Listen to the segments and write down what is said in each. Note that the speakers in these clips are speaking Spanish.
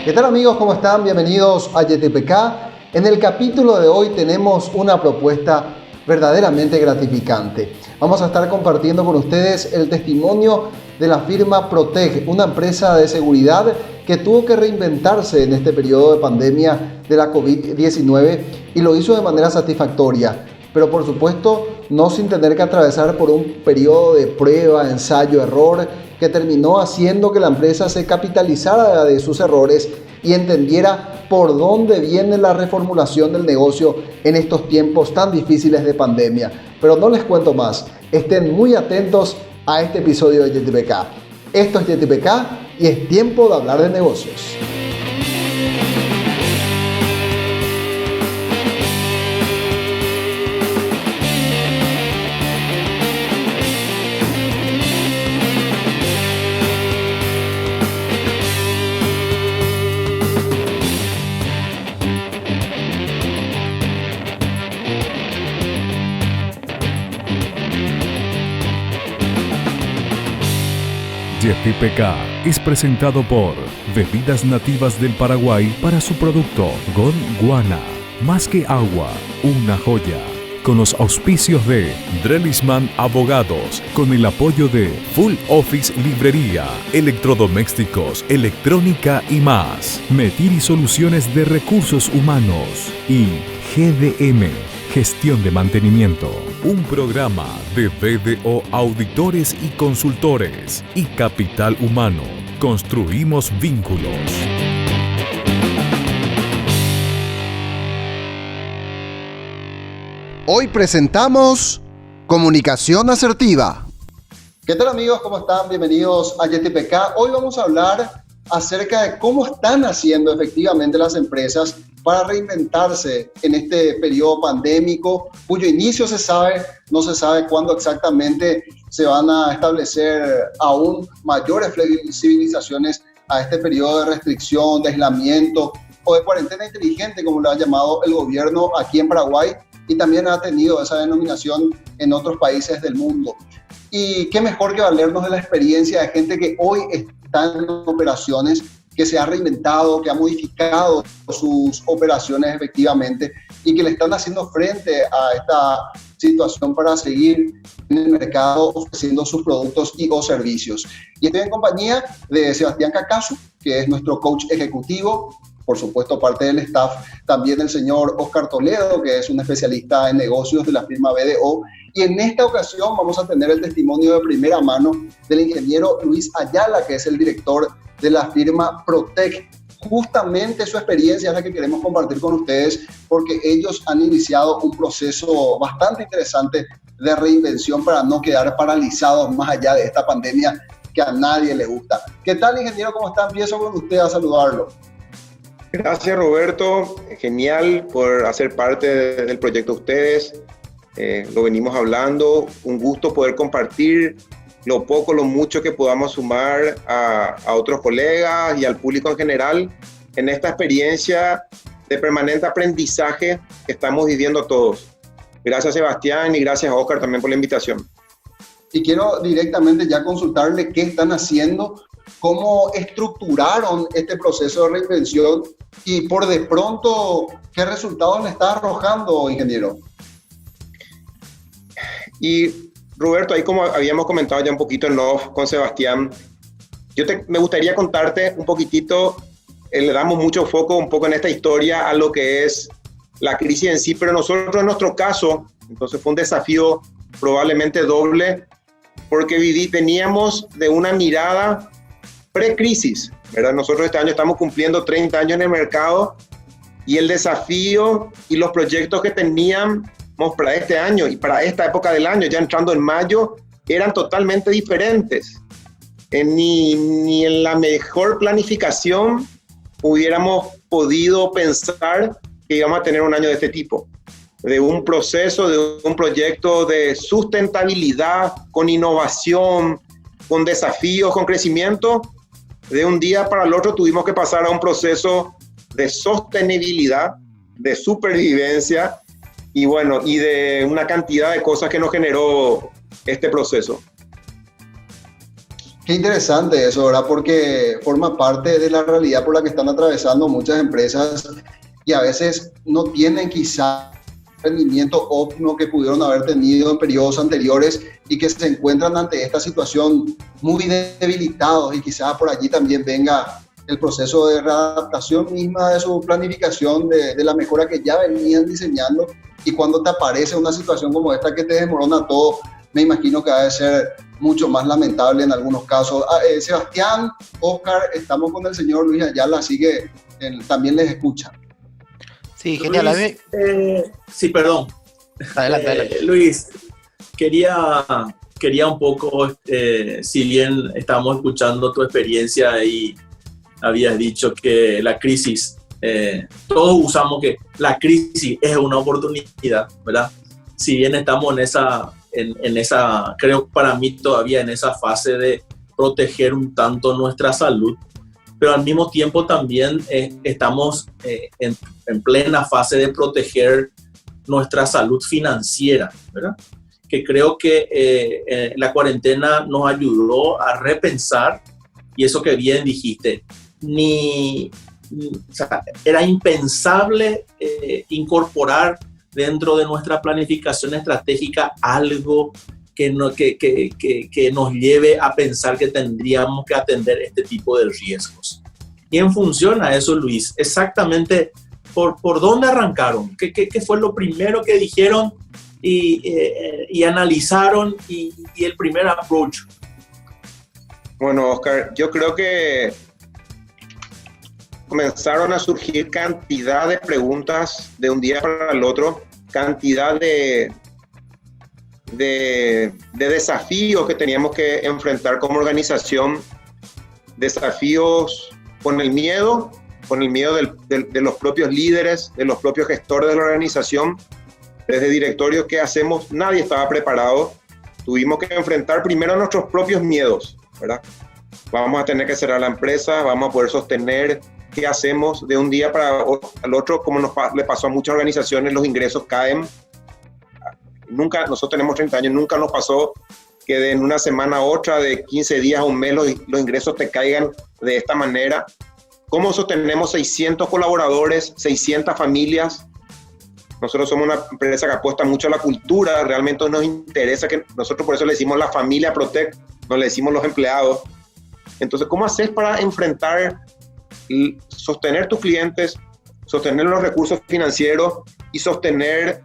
¿Qué tal amigos? ¿Cómo están? Bienvenidos a YTPK. En el capítulo de hoy tenemos una propuesta verdaderamente gratificante. Vamos a estar compartiendo con ustedes el testimonio de la firma Protec, una empresa de seguridad que tuvo que reinventarse en este periodo de pandemia de la COVID-19 y lo hizo de manera satisfactoria, pero por supuesto no sin tener que atravesar por un periodo de prueba, ensayo, error, que terminó haciendo que la empresa se capitalizara de sus errores y entendiera por dónde viene la reformulación del negocio en estos tiempos tan difíciles de pandemia. Pero no les cuento más, estén muy atentos a este episodio de YTPK. Esto es YTPK y es tiempo de hablar de negocios. YTPK es presentado por Bebidas Nativas del Paraguay para su producto Gondwana, más que agua, una joya. Con los auspicios de Drelisman Abogados, con el apoyo de Full Office Librería, Electrodomésticos, Electrónica y más. Metiri Soluciones de Recursos Humanos y GDM, Gestión de Mantenimiento. Un programa de BDO Auditores y Consultores y Capital Humano. Construimos vínculos. Hoy presentamos Comunicación Asertiva. ¿Qué tal amigos? ¿Cómo están? Bienvenidos a YTPK. Hoy vamos a hablar acerca de cómo están haciendo efectivamente las empresas para reinventarse en este periodo pandémico, cuyo inicio no se sabe cuándo exactamente se van a establecer aún mayores flexibilizaciones a este periodo de restricción, de aislamiento o de cuarentena inteligente, como lo ha llamado el gobierno aquí en Paraguay, y también ha tenido esa denominación en otros países del mundo. Y qué mejor que valernos de la experiencia de gente que hoy está en operaciones, que se ha reinventado, que ha modificado sus operaciones efectivamente y que le están haciendo frente a esta situación para seguir en el mercado ofreciendo sus productos y o servicios. Y estoy en compañía de Sebastián Cacaso, que es nuestro coach ejecutivo, por supuesto parte del staff, también el señor Oscar Toledo, que es un especialista en negocios de la firma BDO, y en esta ocasión vamos a tener el testimonio de primera mano del ingeniero Luis Ayala, que es el director de la firma Protec. Justamente su experiencia es la que queremos compartir con ustedes, porque ellos han iniciado un proceso bastante interesante de reinvención para no quedar paralizados más allá de esta pandemia que a nadie le gusta. ¿Qué tal, ingeniero? ¿Cómo está? Empiezo con usted a saludarlo. Gracias, Roberto. Genial por hacer parte del proyecto de ustedes. Lo venimos hablando. Un gusto poder compartir lo poco, lo mucho que podamos sumar a otros colegas y al público en general en esta experiencia de permanente aprendizaje que estamos viviendo todos. Gracias, Sebastián, y gracias, Oscar, también por la invitación. Y quiero directamente ya consultarle qué están haciendo, cómo estructuraron este proceso de reinvención y por de pronto, ¿qué resultados le está arrojando, ingeniero? Y Roberto, ahí como habíamos comentado ya un poquito en off con Sebastián, me gustaría contarte un poquitito, le damos mucho foco un poco en esta historia a lo que es la crisis en sí, pero nosotros en nuestro caso, entonces fue un desafío probablemente doble, porque veníamos de una mirada pre-crisis, ¿verdad? Nosotros este año estamos cumpliendo 30 años en el mercado y el desafío y los proyectos que teníamos para este año y para esta época del año, ya entrando en mayo, eran totalmente diferentes. Ni en la mejor planificación hubiéramos podido pensar que íbamos a tener un año de este tipo, de un proceso, de un proyecto de sustentabilidad, con innovación, con desafíos, con crecimiento. De un día para el otro tuvimos que pasar a un proceso de sostenibilidad, de supervivencia y bueno, y de una cantidad de cosas que nos generó este proceso. Qué interesante eso, ¿verdad? Porque forma parte de la realidad por la que están atravesando muchas empresas y a veces no tienen quizá el rendimiento óptimo que pudieron haber tenido en periodos anteriores y que se encuentran ante esta situación muy debilitados, y quizá por allí también venga el proceso de readaptación misma de su planificación, de la mejora que ya venían diseñando, y cuando te aparece una situación como esta que te desmorona todo, me imagino que ha de ser mucho más lamentable en algunos casos. Sebastián, Oscar, estamos con el señor Luis Ayala, así que también les escucha. Sí, genial. Luis, sí, perdón. Adelante. Luis, quería un poco, si bien estábamos escuchando tu experiencia y habías dicho que la crisis, todos usamos que la crisis es una oportunidad, ¿verdad? Si bien estamos en esa, creo para mí todavía en esa fase de proteger un tanto nuestra salud, pero al mismo tiempo también estamos en plena fase de proteger nuestra salud financiera, ¿verdad? Que creo que la cuarentena nos ayudó a repensar, y eso que bien dijiste, o sea, era impensable incorporar dentro de nuestra planificación estratégica algo que nos lleve a pensar que tendríamos que atender este tipo de riesgos. Y en función a eso, Luis, exactamente por dónde arrancaron, qué fue lo primero que dijeron y analizaron y el primer approach. Bueno, Oscar, yo creo que comenzaron a surgir cantidad de preguntas de un día para el otro, cantidad de desafíos que teníamos que enfrentar como organización, desafíos con el miedo de los propios líderes, de los propios gestores de la organización, desde directorios. ¿Qué hacemos? Nadie estaba preparado. Tuvimos que enfrentar primero nuestros propios miedos, ¿verdad? Vamos a tener que cerrar la empresa, vamos a poder sostener. ¿Qué hacemos? De un día para el otro, como le pasó a muchas organizaciones, los ingresos caen. Nosotros tenemos 30 años, nunca nos pasó que de una semana a otra, de 15 días a un mes, los ingresos te caigan de esta manera. ¿Cómo sostenemos 600 colaboradores, 600 familias? Nosotros somos una empresa que apuesta mucho a la cultura, realmente nos interesa que nosotros, por eso le decimos la familia Protect, no le decimos los empleados. Entonces, ¿cómo haces para enfrentar y sostener tus clientes, sostener los recursos financieros y sostener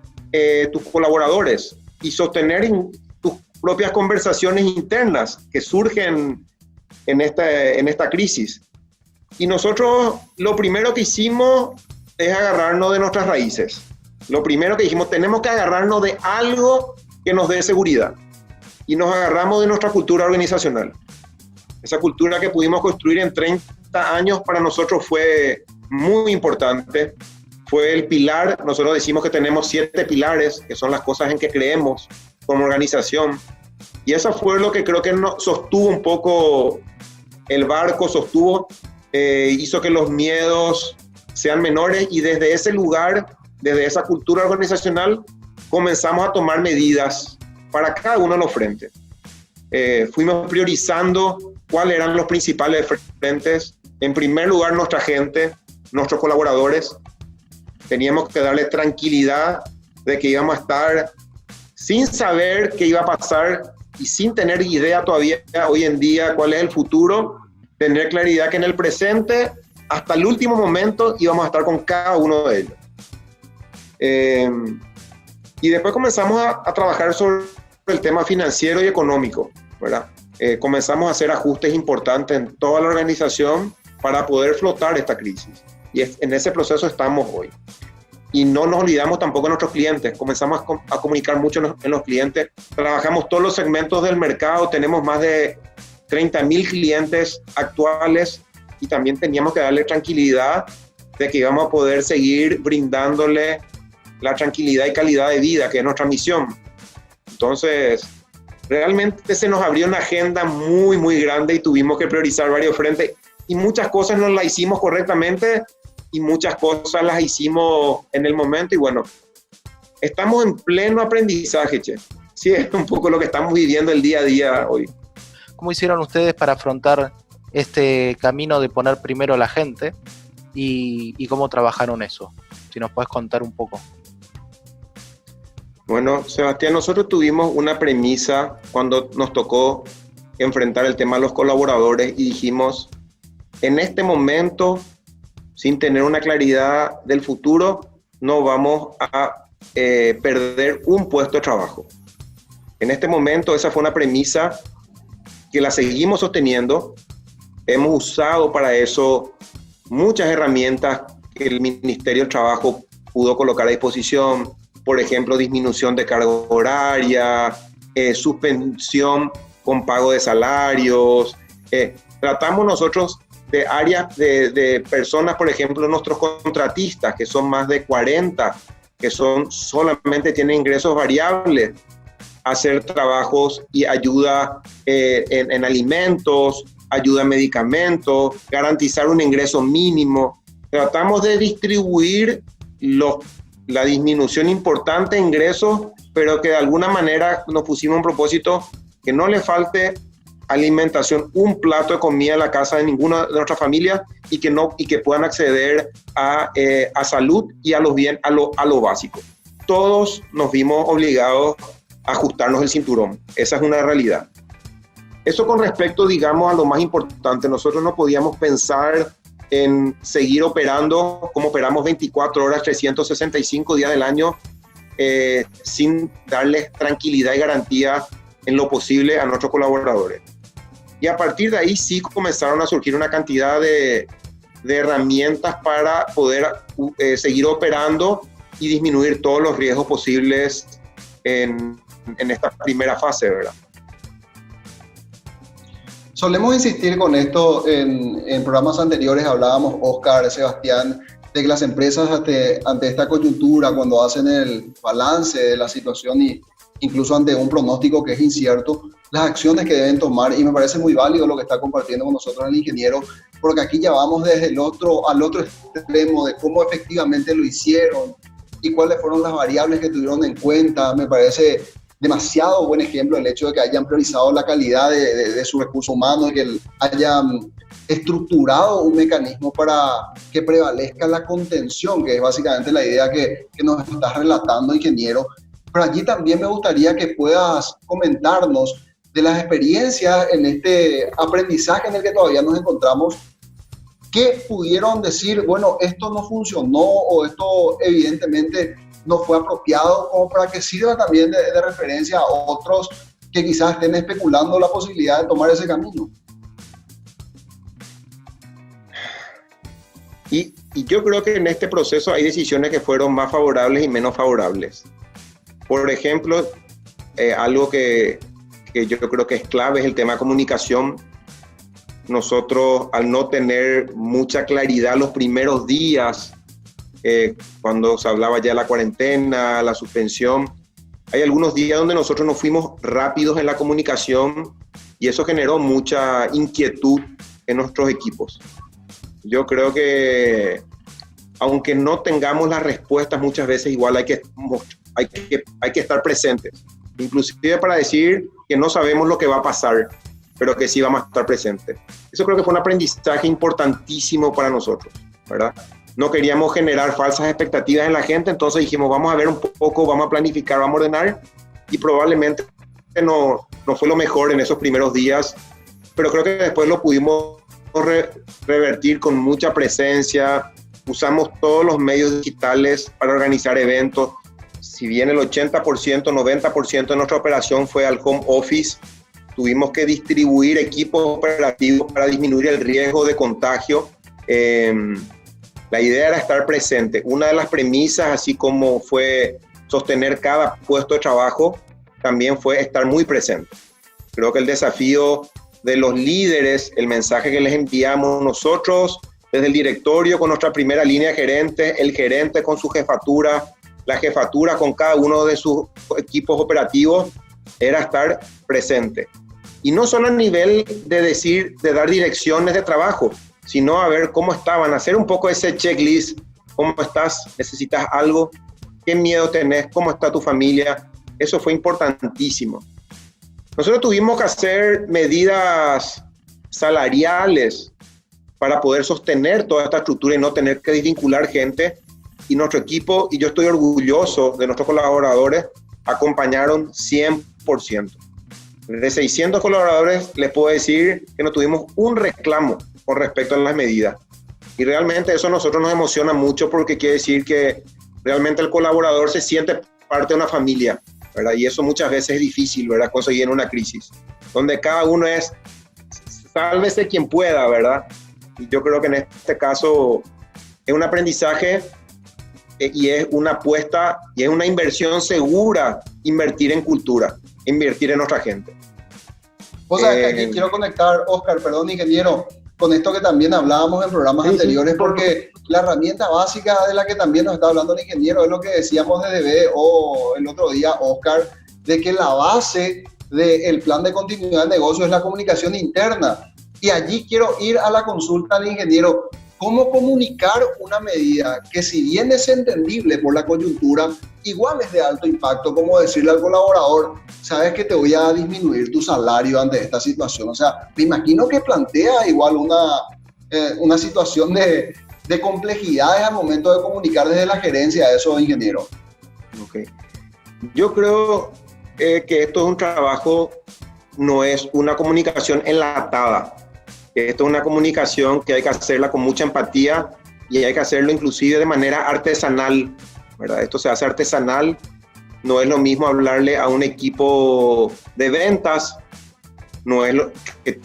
tus colaboradores y sostener tus propias conversaciones internas que surgen en esta crisis? Y nosotros lo primero que hicimos es agarrarnos de nuestras raíces. Lo primero que dijimos, tenemos que agarrarnos de algo que nos dé seguridad. Y nos agarramos de nuestra cultura organizacional. Esa cultura que pudimos construir en 30 años para nosotros fue muy importante. Fue el pilar. Nosotros decimos que tenemos 7 pilares, que son las cosas en que creemos como organización. Y eso fue lo que creo que sostuvo un poco el barco, hizo que los miedos sean menores, y desde ese lugar, desde esa cultura organizacional, comenzamos a tomar medidas para cada uno de los frentes. Fuimos priorizando cuáles eran los principales frentes. En primer lugar, nuestra gente, nuestros colaboradores. Teníamos que darle tranquilidad de que íbamos a estar sin saber qué iba a pasar y sin tener idea todavía hoy en día cuál es el futuro, tener claridad que en el presente, hasta el último momento, íbamos a estar con cada uno de ellos. Y después comenzamos a trabajar sobre el tema financiero y económico, ¿verdad? Comenzamos a hacer ajustes importantes en toda la organización para poder flotar esta crisis. Y en ese proceso estamos hoy. Y no nos olvidamos tampoco de nuestros clientes. Comenzamos a comunicar mucho en los clientes. Trabajamos todos los segmentos del mercado. Tenemos más de 30.000 clientes actuales, y también teníamos que darle tranquilidad de que íbamos a poder seguir brindándole la tranquilidad y calidad de vida, que es nuestra misión. Entonces, realmente se nos abrió una agenda muy, muy grande y tuvimos que priorizar varios frentes, y muchas cosas no las hicimos correctamente y muchas cosas las hicimos en el momento, y bueno, estamos en pleno aprendizaje, che. Sí, es un poco lo que estamos viviendo el día a día hoy. ¿Cómo hicieron ustedes para afrontar este camino de poner primero a la gente y cómo trabajaron eso? Si nos puedes contar un poco. Bueno, Sebastián, nosotros tuvimos una premisa cuando nos tocó enfrentar el tema de los colaboradores y dijimos, en este momento, sin tener una claridad del futuro, no vamos a perder un puesto de trabajo. En este momento, esa fue una premisa que la seguimos sosteniendo. Hemos usado para eso muchas herramientas que el Ministerio del Trabajo pudo colocar a disposición, por ejemplo, disminución de carga horaria, suspensión con pago de salarios. Tratamos nosotros de áreas de personas, por ejemplo, nuestros contratistas, que son más de 40, que solamente tienen ingresos variables, hacer trabajos y ayuda en alimentos, ayuda en medicamentos, garantizar un ingreso mínimo. Tratamos de distribuir la disminución importante de ingresos, pero que de alguna manera nos pusimos un propósito que no le falte alimentación, un plato de comida en la casa de ninguna de nuestras familias y que puedan acceder a salud y a lo básico. Todos nos vimos obligados a ajustarnos el cinturón. Esa es una realidad. Eso con respecto, digamos, a lo más importante. Nosotros no podíamos pensar en seguir operando como operamos 24 horas, 365 días del año, sin darles tranquilidad y garantía en lo posible a nuestros colaboradores. Y a partir de ahí sí comenzaron a surgir una cantidad de herramientas para poder seguir operando y disminuir todos los riesgos posibles en esta primera fase, ¿verdad? Solemos insistir con esto en programas anteriores, hablábamos, Oscar, Sebastián, de que las empresas ante esta coyuntura, cuando hacen el balance de la situación y incluso ante un pronóstico que es incierto, las acciones que deben tomar, y me parece muy válido lo que está compartiendo con nosotros el ingeniero, porque aquí ya vamos desde al otro extremo de cómo efectivamente lo hicieron y cuáles fueron las variables que tuvieron en cuenta. Me parece demasiado buen ejemplo el hecho de que hayan priorizado la calidad de su recurso humano y que hayan estructurado un mecanismo para que prevalezca la contención, que es básicamente la idea que nos estás relatando, ingeniero. Pero allí también me gustaría que puedas comentarnos de las experiencias en este aprendizaje en el que todavía nos encontramos. ¿Qué pudieron decir? Bueno, esto no funcionó o esto evidentemente no fue apropiado, como para que sirva también de referencia a otros que quizás estén especulando la posibilidad de tomar ese camino. Y yo creo que en este proceso hay decisiones que fueron más favorables y menos favorables. Por ejemplo, algo que yo creo que es clave es el tema de comunicación. Nosotros, al no tener mucha claridad los primeros días, cuando se hablaba ya de la cuarentena, la suspensión, hay algunos días donde nosotros nos fuimos rápidos en la comunicación y eso generó mucha inquietud en nuestros equipos. Yo creo que, aunque no tengamos las respuestas muchas veces, igual hay que estar presentes, inclusive para decir que no sabemos lo que va a pasar, pero que sí vamos a estar presentes. Eso creo que fue un aprendizaje importantísimo para nosotros, ¿verdad? No queríamos generar falsas expectativas en la gente, entonces dijimos, vamos a ver un poco, vamos a planificar, vamos a ordenar, y probablemente no fue lo mejor en esos primeros días, pero creo que después lo pudimos revertir con mucha presencia. Usamos todos los medios digitales para organizar eventos. Si bien el 80%, 90% de nuestra operación fue al home office, tuvimos que distribuir equipos operativos para disminuir el riesgo de contagio. La idea era estar presente. Una de las premisas, así como fue sostener cada puesto de trabajo, también fue estar muy presente. Creo que el desafío de los líderes, el mensaje que les enviamos nosotros desde el directorio con nuestra primera línea de gerentes, el gerente con su jefatura, la jefatura con cada uno de sus equipos operativos, era estar presente. Y no solo a nivel de dar direcciones de trabajo, sino a ver cómo estaban, hacer un poco ese checklist. ¿Cómo estás? ¿Necesitas algo? ¿Qué miedo tenés? ¿Cómo está tu familia? Eso fue importantísimo. Nosotros tuvimos que hacer medidas salariales para poder sostener toda esta estructura y no tener que desvincular gente. Y nuestro equipo, y yo estoy orgulloso de nuestros colaboradores, acompañaron 100%. De 600 colaboradores, les puedo decir que no tuvimos un reclamo con respecto a las medidas. Y realmente eso a nosotros nos emociona mucho porque quiere decir que realmente el colaborador se siente parte de una familia, ¿verdad? Y eso muchas veces es difícil, ¿verdad? Conseguir en una crisis, donde cada uno es, sálvese quien pueda, ¿verdad? Y yo creo que en este caso es un aprendizaje y es una apuesta y es una inversión segura, invertir en cultura, invertir en nuestra gente. O sea, que aquí quiero conectar, Oscar, perdón, ingeniero, con esto que también hablábamos en programas anteriores, porque la herramienta básica de la que también nos está hablando el ingeniero es lo que decíamos de DB o el otro día, Oscar, de que la base del plan de continuidad de negocio es la comunicación interna. Y allí quiero ir a la consulta del ingeniero. ¿Cómo comunicar una medida que, si bien es entendible por la coyuntura, igual es de alto impacto, como decirle al colaborador, sabes que te voy a disminuir tu salario ante esta situación? O sea, me imagino que plantea igual una situación de complejidades al momento de comunicar desde la gerencia eso, ingeniero. Okay. Yo creo que esto es un trabajo, no es una comunicación enlatada. Esto es una comunicación que hay que hacerla con mucha empatía y hay que hacerlo inclusive de manera artesanal, ¿verdad? Esto se hace artesanal, no es lo mismo hablarle a un equipo de ventas, no es lo que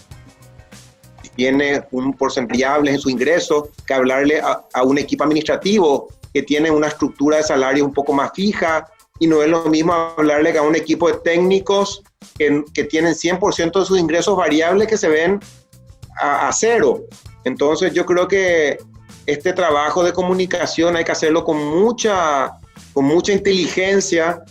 tiene un porcentaje en su ingreso, que hablarle a un equipo administrativo que tiene una estructura de salario un poco más fija, y no es lo mismo hablarle a un equipo de técnicos que tienen 100% de sus ingresos variables que se ven a cero. Entonces yo creo que este trabajo de comunicación hay que hacerlo con mucha inteligencia,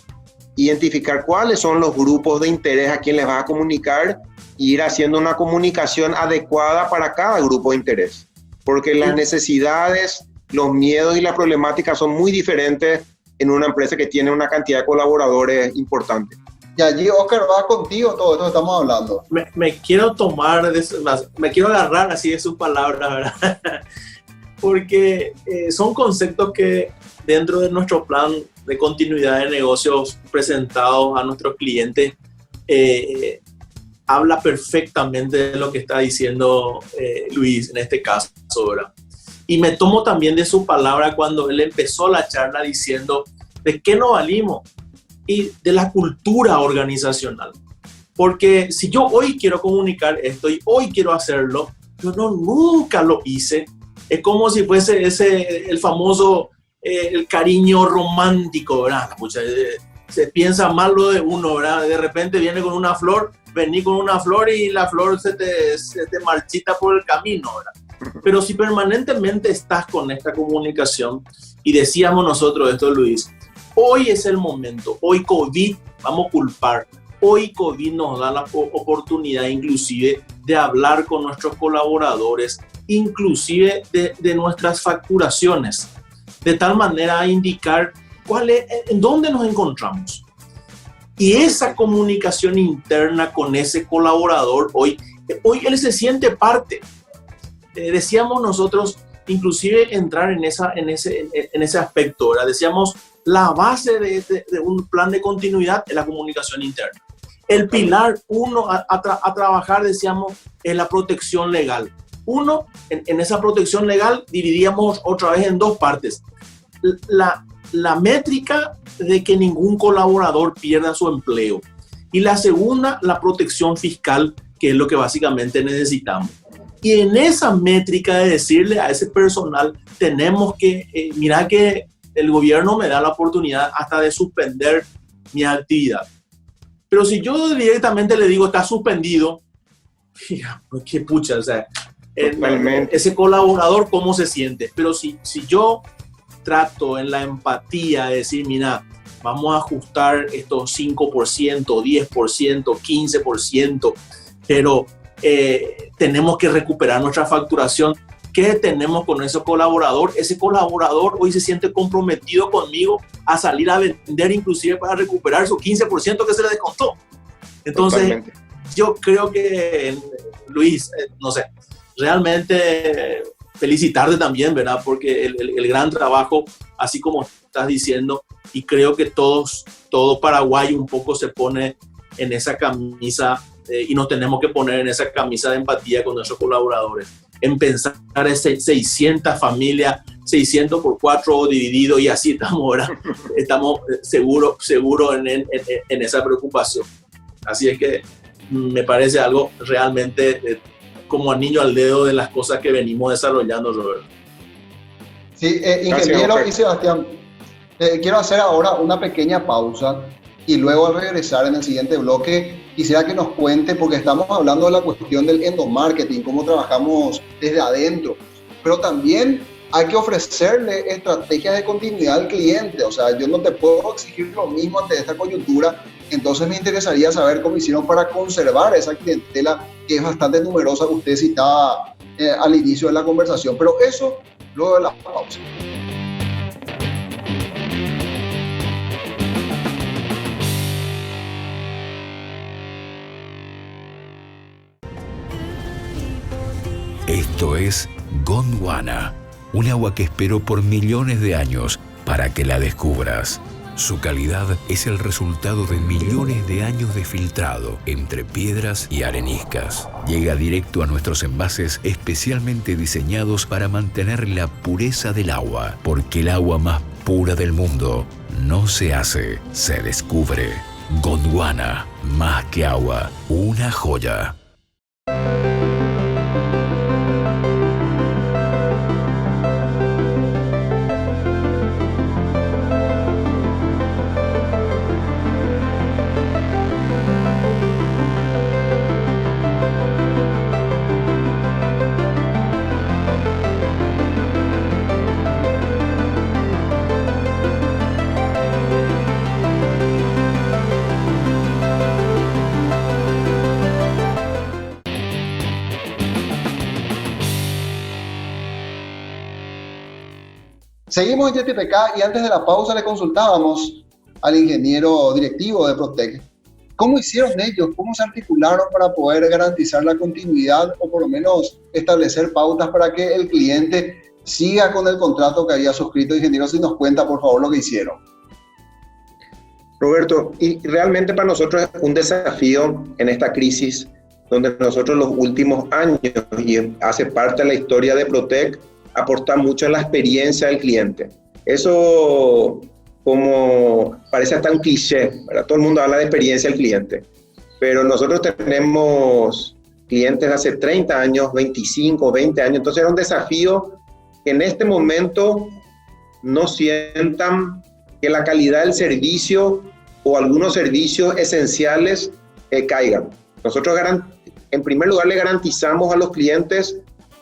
identificar cuáles son los grupos de interés a quien les vas a comunicar y ir haciendo una comunicación adecuada para cada grupo de interés, porque las necesidades, los miedos y las problemáticas son muy diferentes en una empresa que tiene una cantidad de colaboradores importante. Y allí, Oscar, va contigo todo esto que estamos hablando. Me quiero me quiero agarrar así de sus palabras, ¿verdad? Porque son conceptos que dentro de nuestro plan de continuidad de negocios presentados a nuestros clientes habla perfectamente de lo que está diciendo Luis en este caso, ¿verdad? Y me tomo también de su palabra cuando él empezó la charla diciendo de qué nos valimos y de la cultura organizacional. Porque si yo hoy quiero comunicar esto y hoy quiero hacerlo, yo nunca lo hice. Es como si fuese el famoso el cariño romántico, ¿verdad? Se piensa mal lo de uno, ¿verdad? De repente viene con una flor, vení con una flor y la flor se te marchita por el camino, ¿verdad? Pero si permanentemente estás con esta comunicación, y decíamos nosotros esto, Luis, hoy es el momento, hoy COVID, vamos a culpar, hoy COVID nos da la oportunidad inclusive de hablar con nuestros colaboradores, inclusive de nuestras facturaciones, de tal manera a indicar en dónde nos encontramos. Y esa comunicación interna con ese colaborador, hoy él se siente parte. Decíamos nosotros, inclusive entrar en ese aspecto, ¿verdad? Decíamos, la base de un plan de continuidad es la comunicación interna. El pilar uno a trabajar, decíamos, es la protección legal. Uno, en esa protección legal dividíamos otra vez en dos partes. La métrica de que ningún colaborador pierda su empleo. Y la segunda, la protección fiscal, que es lo que básicamente necesitamos. Y en esa métrica de decirle a ese personal, tenemos que, mira que el gobierno me da la oportunidad hasta de suspender mi actividad. Pero si yo directamente le digo, está suspendido, fija, qué pucha, o sea, ese colaborador, ¿cómo se siente? Pero si yo trato en la empatía de decir, mira, vamos a ajustar estos 5%, 10%, 15%, pero tenemos que recuperar nuestra facturación. ¿Qué tenemos con ese colaborador? Ese colaborador hoy se siente comprometido conmigo a salir a vender inclusive para recuperar su 15% que se le descontó. Entonces, Totalmente. yo creo que, Luis, no sé, realmente felicitarte también, ¿verdad? Porque el gran trabajo, así como estás diciendo, y creo que todo Paraguay un poco se pone en esa camisa y nos tenemos que poner en esa camisa de empatía con nuestros colaboradores, en pensar en 600 familias, 600 por 4 dividido, y así estamos, ¿verdad? Estamos seguros en esa preocupación. Así es que me parece algo realmente como anillo al dedo de las cosas que venimos desarrollando, Roberto. Sí, ingeniero y Sebastián, quiero hacer ahora una pequeña pausa y luego al regresar en el siguiente bloque quisiera que nos cuente, porque estamos hablando de la cuestión del endomarketing, cómo trabajamos desde adentro, pero también hay que ofrecerle estrategias de continuidad al cliente. O sea, yo no te puedo exigir lo mismo ante esta coyuntura, entonces me interesaría saber cómo hicieron para conservar esa clientela que es bastante numerosa, que usted citaba al inicio de la conversación, pero eso luego de la pausa. Esto es Gondwana, un agua que esperó por millones de años para que la descubras. Su calidad es el resultado de millones de años de filtrado entre piedras y areniscas. Llega directo a nuestros envases especialmente diseñados para mantener la pureza del agua, porque el agua más pura del mundo no se hace, se descubre. Gondwana, más que agua, una joya. Seguimos en JTPK y antes de la pausa le consultábamos al ingeniero directivo de Protec. ¿Cómo hicieron ellos? ¿Cómo se articularon para poder garantizar la continuidad o por lo menos establecer pautas para que el cliente siga con el contrato que había suscrito? Ingeniero, si nos cuenta por favor lo que hicieron. Roberto, y realmente para nosotros es un desafío en esta crisis, donde nosotros los últimos años, y hace parte de la historia de Protec, aporta mucho en la experiencia del cliente. Eso, como parece hasta un cliché, ¿verdad? Todo el mundo habla de experiencia del cliente, pero nosotros tenemos clientes de hace 30 años, 25, 20 años, entonces era un desafío que en este momento no sientan que la calidad del servicio o algunos servicios esenciales caigan. Nosotros en primer lugar le garantizamos a los clientes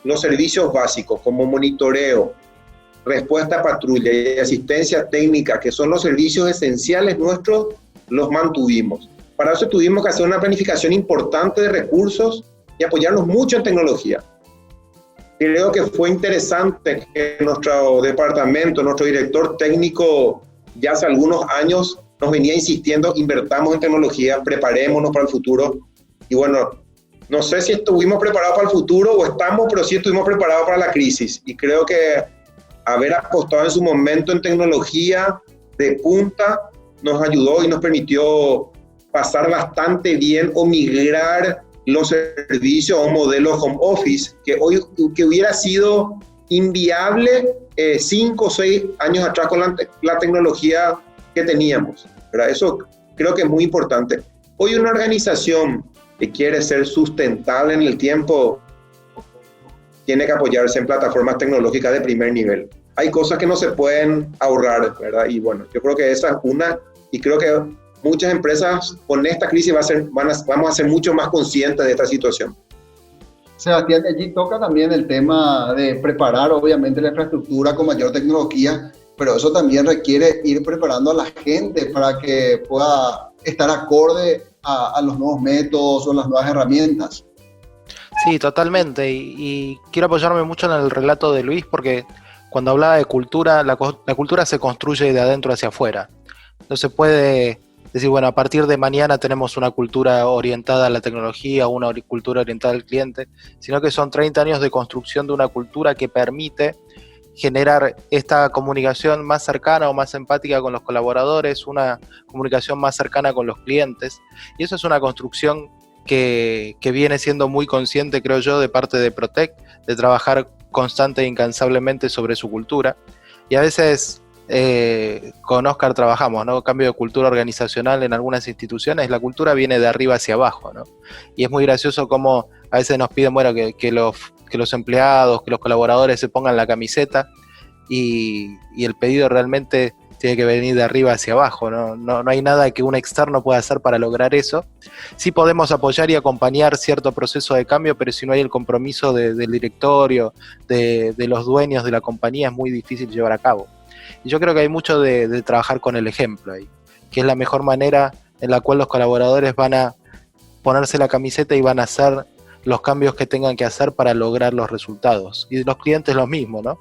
los servicios básicos como monitoreo, respuesta a patrulla y asistencia técnica, que son los servicios esenciales nuestros, los mantuvimos. Para eso tuvimos que hacer una planificación importante de recursos y apoyarnos mucho en tecnología. Creo que fue interesante que nuestro departamento, nuestro director técnico, ya hace algunos años nos venía insistiendo, invertamos en tecnología, preparémonos para el futuro. Y bueno, no sé si estuvimos preparados para el futuro o estamos, pero sí estuvimos preparados para la crisis. Y creo que haber apostado en su momento en tecnología de punta nos ayudó y nos permitió pasar bastante bien o migrar los servicios a un modelo home office que hubiera sido inviable 5 o 6 años atrás con la tecnología que teníamos, ¿verdad? Eso creo que es muy importante. Hoy una organización que quiere ser sustentable en el tiempo tiene que apoyarse en plataformas tecnológicas de primer nivel. Hay cosas que no se pueden ahorrar, ¿verdad? Y bueno, yo creo que esa es una, y creo que muchas empresas con esta crisis vamos a ser mucho más conscientes de esta situación. Sebastián, allí toca también el tema de preparar obviamente la infraestructura con mayor tecnología, pero eso también requiere ir preparando a la gente para que pueda estar acorde a los nuevos métodos o las nuevas herramientas. Sí, totalmente. Y quiero apoyarme mucho en el relato de Luis, porque cuando hablaba de cultura, la cultura se construye de adentro hacia afuera. No se puede decir, bueno, a partir de mañana tenemos una cultura orientada a la tecnología, una cultura orientada al cliente, sino que son 30 años de construcción de una cultura que permite generar esta comunicación más cercana o más empática con los colaboradores, una comunicación más cercana con los clientes, y eso es una construcción que viene siendo muy consciente, creo yo, de parte de Protec, de trabajar constante e incansablemente sobre su cultura, y a veces con Oscar trabajamos, ¿no? Cambio de cultura organizacional en algunas instituciones, la cultura viene de arriba hacia abajo, ¿no? Y es muy gracioso cómo a veces nos piden, bueno, que los empleados, que los colaboradores se pongan la camiseta, y el pedido realmente tiene que venir de arriba hacia abajo, ¿no? No hay nada que un externo pueda hacer para lograr eso. Sí podemos apoyar y acompañar cierto proceso de cambio, pero si no hay el compromiso del directorio, de los dueños de la compañía, es muy difícil llevar a cabo. Y yo creo que hay mucho de trabajar con el ejemplo ahí, que es la mejor manera en la cual los colaboradores van a ponerse la camiseta y van a hacer los cambios que tengan que hacer para lograr los resultados. Y los clientes lo mismo, ¿no?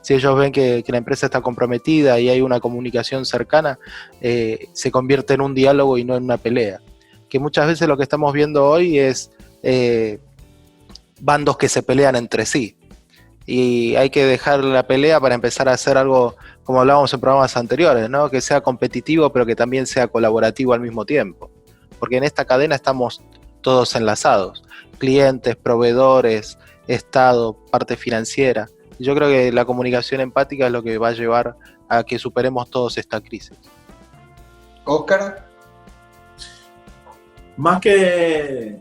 Si ellos ven que la empresa está comprometida y hay una comunicación cercana, se convierte en un diálogo y no en una pelea. Que muchas veces lo que estamos viendo hoy es bandos que se pelean entre sí. Y hay que dejar la pelea para empezar a hacer algo, como hablábamos en programas anteriores, ¿no? Que sea competitivo, pero que también sea colaborativo al mismo tiempo. Porque en esta cadena estamos todos enlazados. Clientes, proveedores, Estado, parte financiera. Yo creo que la comunicación empática es lo que va a llevar a que superemos todos esta crisis. Oscar. Más que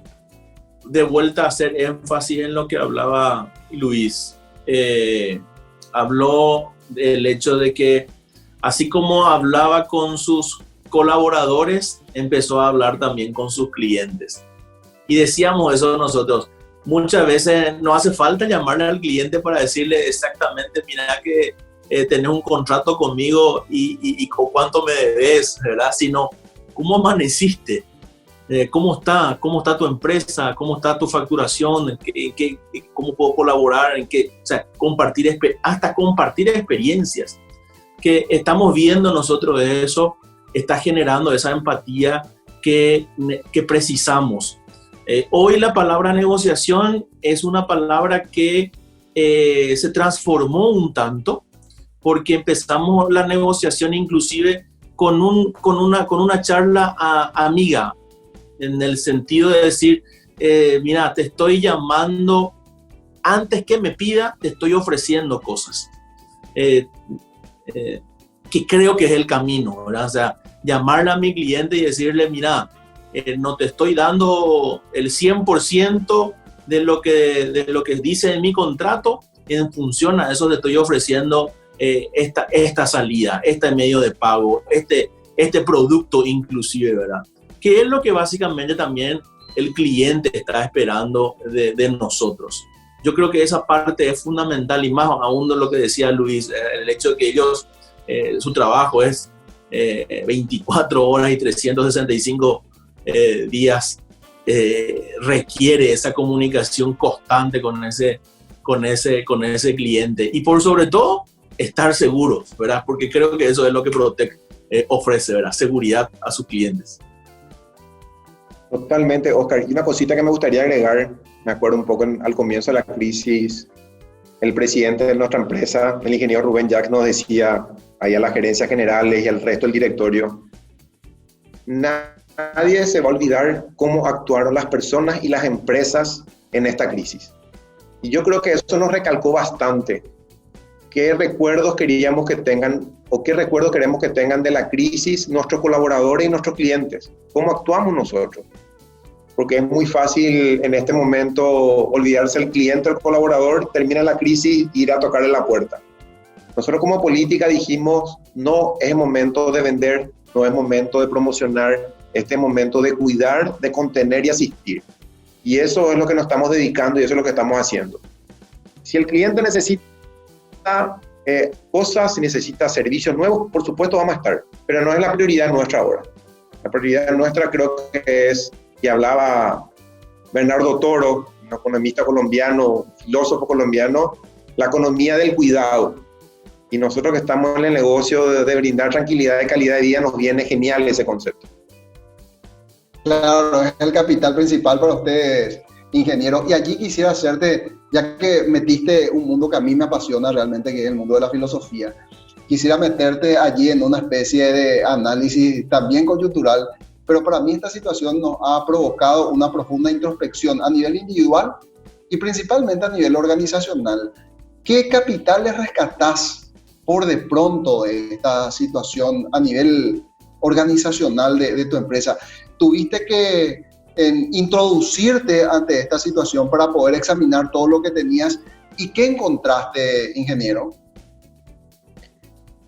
de vuelta a hacer énfasis en lo que hablaba Luis, habló del hecho de que así como hablaba con sus colaboradores, empezó a hablar también con sus clientes. Y decíamos eso nosotros. Muchas veces no hace falta llamarle al cliente para decirle exactamente, mira que tenés un contrato conmigo y cuánto me debes, ¿verdad? Sino, ¿cómo amaneciste? ¿Cómo está tu empresa? ¿Cómo está tu facturación? ¿Cómo puedo colaborar? O sea, hasta compartir experiencias. Que estamos viendo nosotros eso, está generando esa empatía que precisamos. Hoy la palabra negociación es una palabra que se transformó un tanto, porque empezamos la negociación inclusive con una charla amiga, en el sentido de decir, mira, te estoy llamando, antes que me pida, te estoy ofreciendo cosas. Que creo que es el camino, ¿verdad? O sea, llamarle a mi cliente y decirle, mira, no te estoy dando el 100% de lo que dice en mi contrato, en función a eso te estoy ofreciendo esta salida, este medio de pago, este producto inclusive, ¿verdad? Que es lo que básicamente también el cliente está esperando de nosotros. Yo creo que esa parte es fundamental, y más aún de lo que decía Luis, el hecho de que ellos, su trabajo es 24 horas y 365 días, requiere esa comunicación constante con ese cliente, y por sobre todo estar seguros, ¿verdad? Porque creo que eso es lo que Protec ofrece, ¿verdad? Seguridad a sus clientes. Totalmente, Oscar. Y una cosita que me gustaría agregar, me acuerdo un poco al comienzo de la crisis, el presidente de nuestra empresa, el ingeniero Rubén Jacques, nos decía ahí a las gerencias generales y al resto del directorio, nadie se va a olvidar cómo actuaron las personas y las empresas en esta crisis. Y yo creo que eso nos recalcó bastante. ¿Qué recuerdos queríamos que tengan o qué recuerdos queremos que tengan de la crisis nuestros colaboradores y nuestros clientes? ¿Cómo actuamos nosotros? Porque es muy fácil en este momento olvidarse el cliente o el colaborador, termina la crisis e ir a tocarle la puerta. Nosotros como política dijimos, no es momento de vender, no es momento de promocionar, este momento de cuidar, de contener y asistir. Y eso es lo que nos estamos dedicando y eso es lo que estamos haciendo. Si el cliente necesita cosas, si necesita servicios nuevos, por supuesto vamos a estar, pero no es la prioridad nuestra ahora. La prioridad nuestra creo que es, y hablaba Bernardo Toro, un economista colombiano, filósofo colombiano, la economía del cuidado. Y nosotros que estamos en el negocio de brindar tranquilidad y calidad de vida, nos viene genial ese concepto. Claro, es el capital principal para ustedes, ingeniero. Y allí quisiera hacerte, ya que metiste un mundo que a mí me apasiona realmente, que es el mundo de la filosofía, quisiera meterte allí en una especie de análisis también coyuntural, pero para mí esta situación nos ha provocado una profunda introspección a nivel individual y principalmente a nivel organizacional. ¿Qué capitales rescatás por de pronto de esta situación a nivel organizacional de tu empresa? ¿Tuviste que introducirte ante esta situación para poder examinar todo lo que tenías? ¿Y qué encontraste, ingeniero?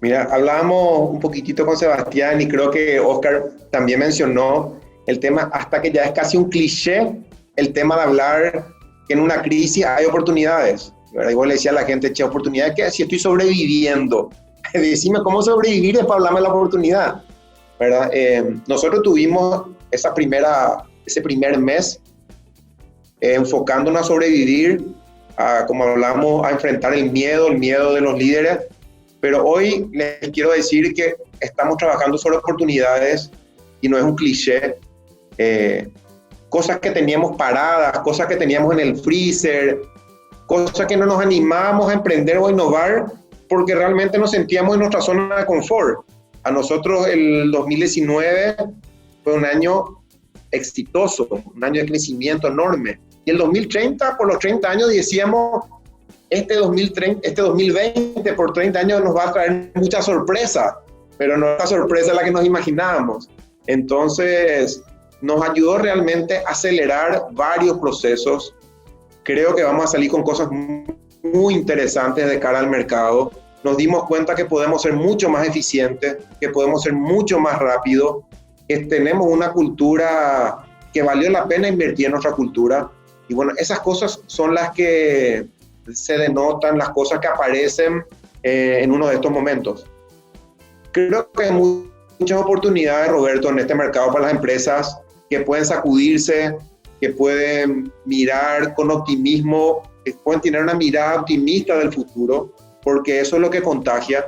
Mira, hablábamos un poquitito con Sebastián y creo que Oscar también mencionó el tema, hasta que ya es casi un cliché, el tema de hablar que en una crisis hay oportunidades. ¿Verdad? Igual le decía a la gente, che, ¿oportunidades qué? Si estoy sobreviviendo. Decime cómo sobrevivir es para hablarme de la oportunidad. ¿Verdad? Nosotros tuvimos ese primer mes enfocándonos a sobrevivir, como hablamos, a enfrentar el miedo de los líderes, pero hoy les quiero decir que estamos trabajando sobre oportunidades y no es un cliché, cosas que teníamos paradas, cosas que teníamos en el freezer, cosas que no nos animábamos a emprender o a innovar porque realmente nos sentíamos en nuestra zona de confort. A nosotros el 2019 fue un año exitoso, un año de crecimiento enorme. Y el 2030, por los 30 años, decíamos, este 2020 por 30 años nos va a traer mucha sorpresa, pero no es la sorpresa la que nos imaginábamos. Entonces, nos ayudó realmente a acelerar varios procesos. Creo que vamos a salir con cosas muy interesantes de cara al mercado. Nos dimos cuenta que podemos ser mucho más eficientes, que podemos ser mucho más rápidos, que tenemos una cultura que valió la pena invertir en nuestra cultura. Y bueno, esas cosas son las que se denotan, las cosas que aparecen en uno de estos momentos. Creo que hay muchas oportunidades, Roberto, en este mercado para las empresas que pueden sacudirse, que pueden mirar con optimismo, que pueden tener una mirada optimista del futuro, porque eso es lo que contagia.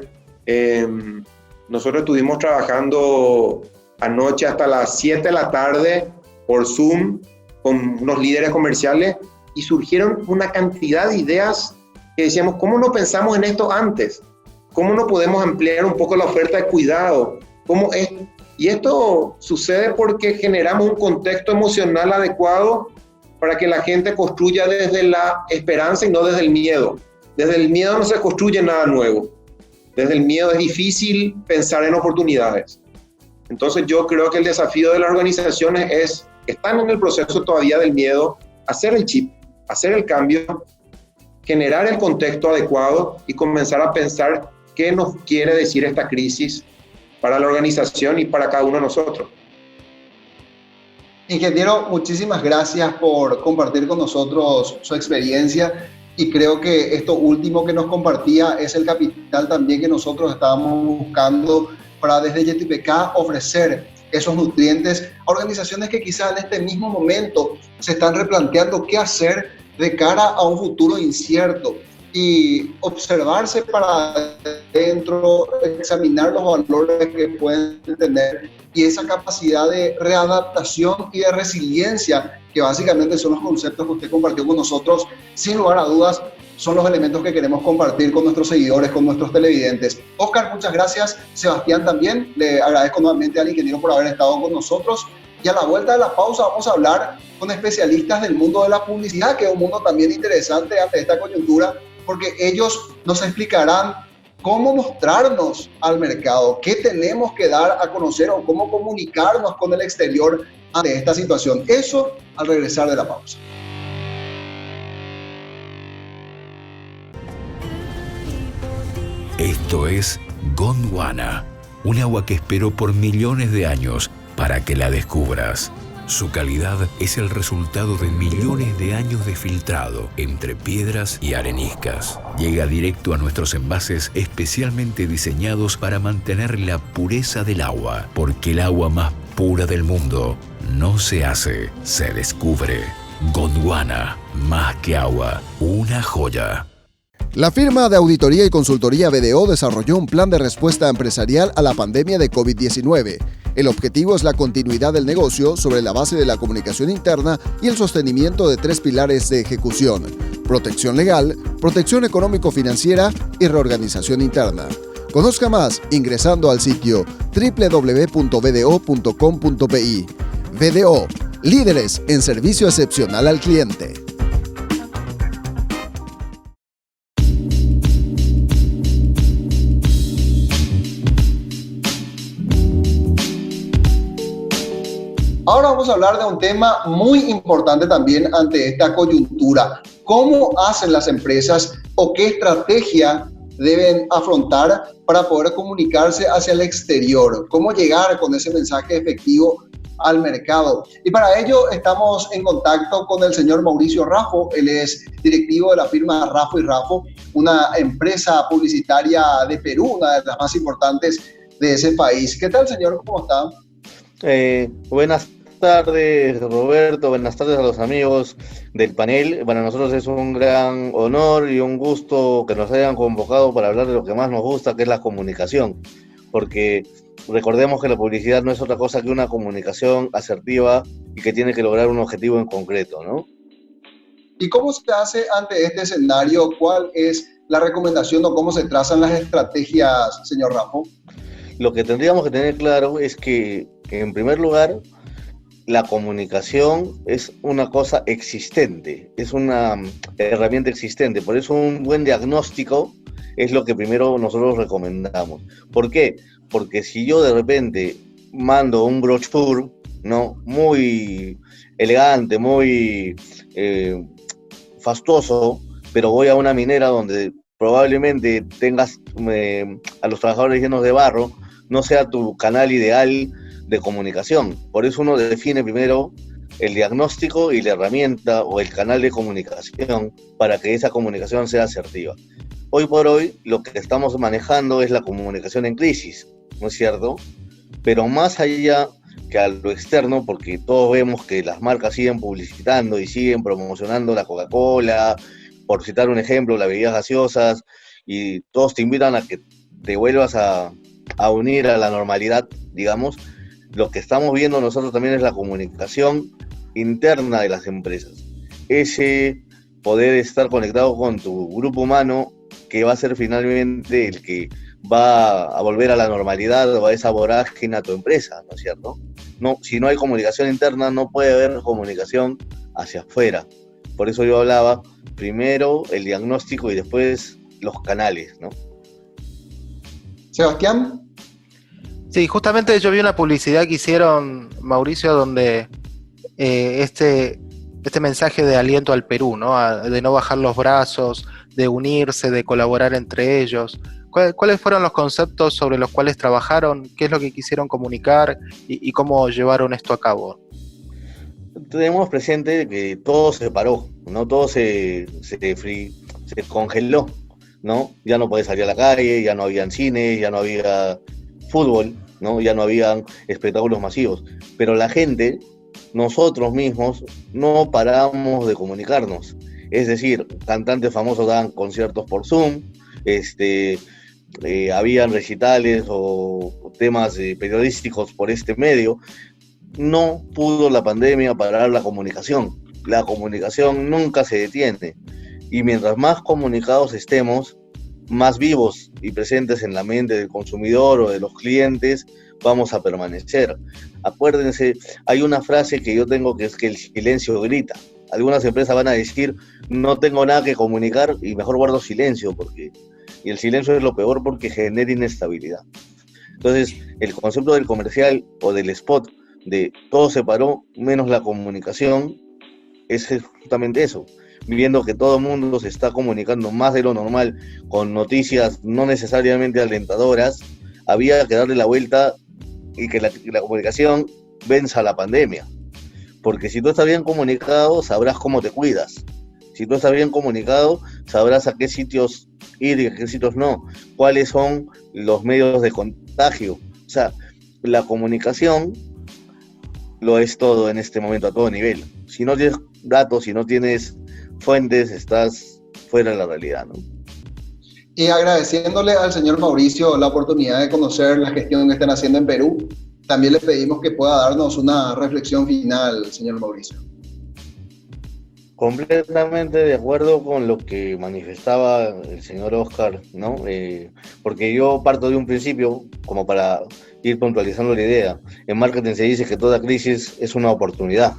Nosotros estuvimos trabajando anoche hasta las 7 de la tarde por Zoom con unos líderes comerciales y surgieron una cantidad de ideas que decíamos, ¿cómo no pensamos en esto antes? ¿Cómo no podemos ampliar un poco la oferta de cuidado? ¿Cómo es? Y esto sucede porque generamos un contexto emocional adecuado para que la gente construya desde la esperanza y no desde el miedo. Desde el miedo no se construye nada nuevo. Desde el miedo es difícil pensar en oportunidades. Entonces yo creo que el desafío de las organizaciones es, están en el proceso todavía del miedo, hacer el chip, hacer el cambio, generar el contexto adecuado y comenzar a pensar qué nos quiere decir esta crisis para la organización y para cada uno de nosotros. Ingeniero, muchísimas gracias por compartir con nosotros su experiencia y creo que esto último que nos compartía es el capital también que nosotros estábamos buscando para desde JTPK ofrecer esos nutrientes a organizaciones que quizás en este mismo momento se están replanteando qué hacer de cara a un futuro incierto y observarse para adentro, examinar los valores que pueden tener y esa capacidad de readaptación y de resiliencia, que básicamente son los conceptos que usted compartió con nosotros, sin lugar a dudas, son los elementos que queremos compartir con nuestros seguidores, con nuestros televidentes. Oscar, muchas gracias. Sebastián también, le agradezco nuevamente al ingeniero por haber estado con nosotros. Y a la vuelta de la pausa vamos a hablar con especialistas del mundo de la publicidad, que es un mundo también interesante ante esta coyuntura, porque ellos nos explicarán cómo mostrarnos al mercado, qué tenemos que dar a conocer o cómo comunicarnos con el exterior ante esta situación. Eso al regresar de la pausa. Esto es Gondwana, un agua que esperó por millones de años para que la descubras. Su calidad es el resultado de millones de años de filtrado entre piedras y areniscas. Llega directo a nuestros envases especialmente diseñados para mantener la pureza del agua, porque el agua más pura del mundo no se hace, se descubre. Gondwana, más que agua, una joya. La firma de auditoría y consultoría BDO desarrolló un plan de respuesta empresarial a la pandemia de COVID-19. El objetivo es la continuidad del negocio sobre la base de la comunicación interna y el sostenimiento de 3 pilares de ejecución: protección legal, protección económico-financiera y reorganización interna. Conozca más ingresando al sitio www.bdo.com.pi. BDO, líderes en servicio excepcional al cliente. Ahora vamos a hablar de un tema muy importante también ante esta coyuntura. ¿Cómo hacen las empresas o qué estrategia deben afrontar para poder comunicarse hacia el exterior? ¿Cómo llegar con ese mensaje efectivo al mercado? Y para ello estamos en contacto con el señor Mauricio Raffo. Él es directivo de la firma Raffo y Raffo, una empresa publicitaria de Perú, una de las más importantes de ese país. ¿Qué tal, señor? ¿Cómo está? Buenas tardes, Roberto. Buenas tardes a los amigos del panel. Para nosotros es un gran honor y un gusto que nos hayan convocado para hablar de lo que más nos gusta, que es la comunicación. Porque recordemos que la publicidad no es otra cosa que una comunicación asertiva y que tiene que lograr un objetivo en concreto, ¿no? ¿Y cómo se hace ante este escenario? ¿Cuál es la recomendación o cómo se trazan las estrategias, señor Raffo? Lo que tendríamos que tener claro es que, en primer lugar, la comunicación es una cosa existente, es una herramienta existente. Por eso un buen diagnóstico es lo que primero nosotros recomendamos. ¿Por qué? Porque si yo de repente mando un brochure, ¿no?, muy elegante, muy fastuoso, pero voy a una minera donde probablemente tengas a los trabajadores llenos de barro, no sea tu canal ideal de comunicación. Por eso uno define primero el diagnóstico y la herramienta o el canal de comunicación para que esa comunicación sea asertiva. Hoy por hoy lo que estamos manejando es la comunicación en crisis, ¿no es cierto? Pero más allá que a lo externo, porque todos vemos que las marcas siguen publicitando y siguen promocionando la Coca-Cola, por citar un ejemplo, las bebidas gaseosas, y todos te invitan a que te vuelvas a unir a la normalidad, digamos. Lo que estamos viendo nosotros también es la comunicación interna de las empresas. Ese poder estar conectado con tu grupo humano que va a ser finalmente el que va a volver a la normalidad o a esa vorágine a tu empresa, ¿no es cierto? No, si no hay comunicación interna, no puede haber comunicación hacia afuera. Por eso yo hablaba primero el diagnóstico y después los canales, ¿no? Sebastián. Sí, justamente yo vi una publicidad que hicieron, Mauricio, donde este mensaje de aliento al Perú, ¿no? De no bajar los brazos, de unirse, de colaborar entre ellos. ¿Cuáles fueron los conceptos sobre los cuales trabajaron? ¿Qué es lo que quisieron comunicar y cómo llevaron esto a cabo? Tenemos presente que todo se paró, ¿no? Todo se congeló, ¿no? Ya no podés salir a la calle, ya no habían cines, ya no había fútbol, ¿no? Ya no habían espectáculos masivos. Pero la gente, nosotros mismos, no paramos de comunicarnos. Es decir, cantantes famosos daban conciertos por Zoom, habían recitales o temas periodísticos por este medio. No pudo la pandemia parar la comunicación. La comunicación nunca se detiene. Y mientras más comunicados estemos, más vivos y presentes en la mente del consumidor o de los clientes, vamos a permanecer. Acuérdense, hay una frase que yo tengo que es que el silencio grita. Algunas empresas van a decir, no tengo nada que comunicar y mejor guardo silencio, y el silencio es lo peor porque genera inestabilidad. Entonces, el concepto del comercial o del spot de todo se paró menos la comunicación es justamente eso. Viendo que todo el mundo se está comunicando más de lo normal con noticias no necesariamente alentadoras, había que darle la vuelta y que la comunicación venza la pandemia. Porque si tú estás bien comunicado, sabrás cómo te cuidas. Si tú estás bien comunicado, sabrás a qué sitios ir y a qué sitios no. Cuáles son los medios de contagio. O sea, la comunicación lo es todo en este momento, a todo nivel. Si no tienes datos, si no tienes fuentes, estás fuera de la realidad, ¿no? Y agradeciéndole al señor Mauricio la oportunidad de conocer la gestión que están haciendo en Perú, también le pedimos que pueda darnos una reflexión final, señor Mauricio. Completamente de acuerdo con lo que manifestaba el señor Oscar, ¿no? Porque yo parto de un principio, como para ir puntualizando la idea. En marketing se dice que toda crisis es una oportunidad.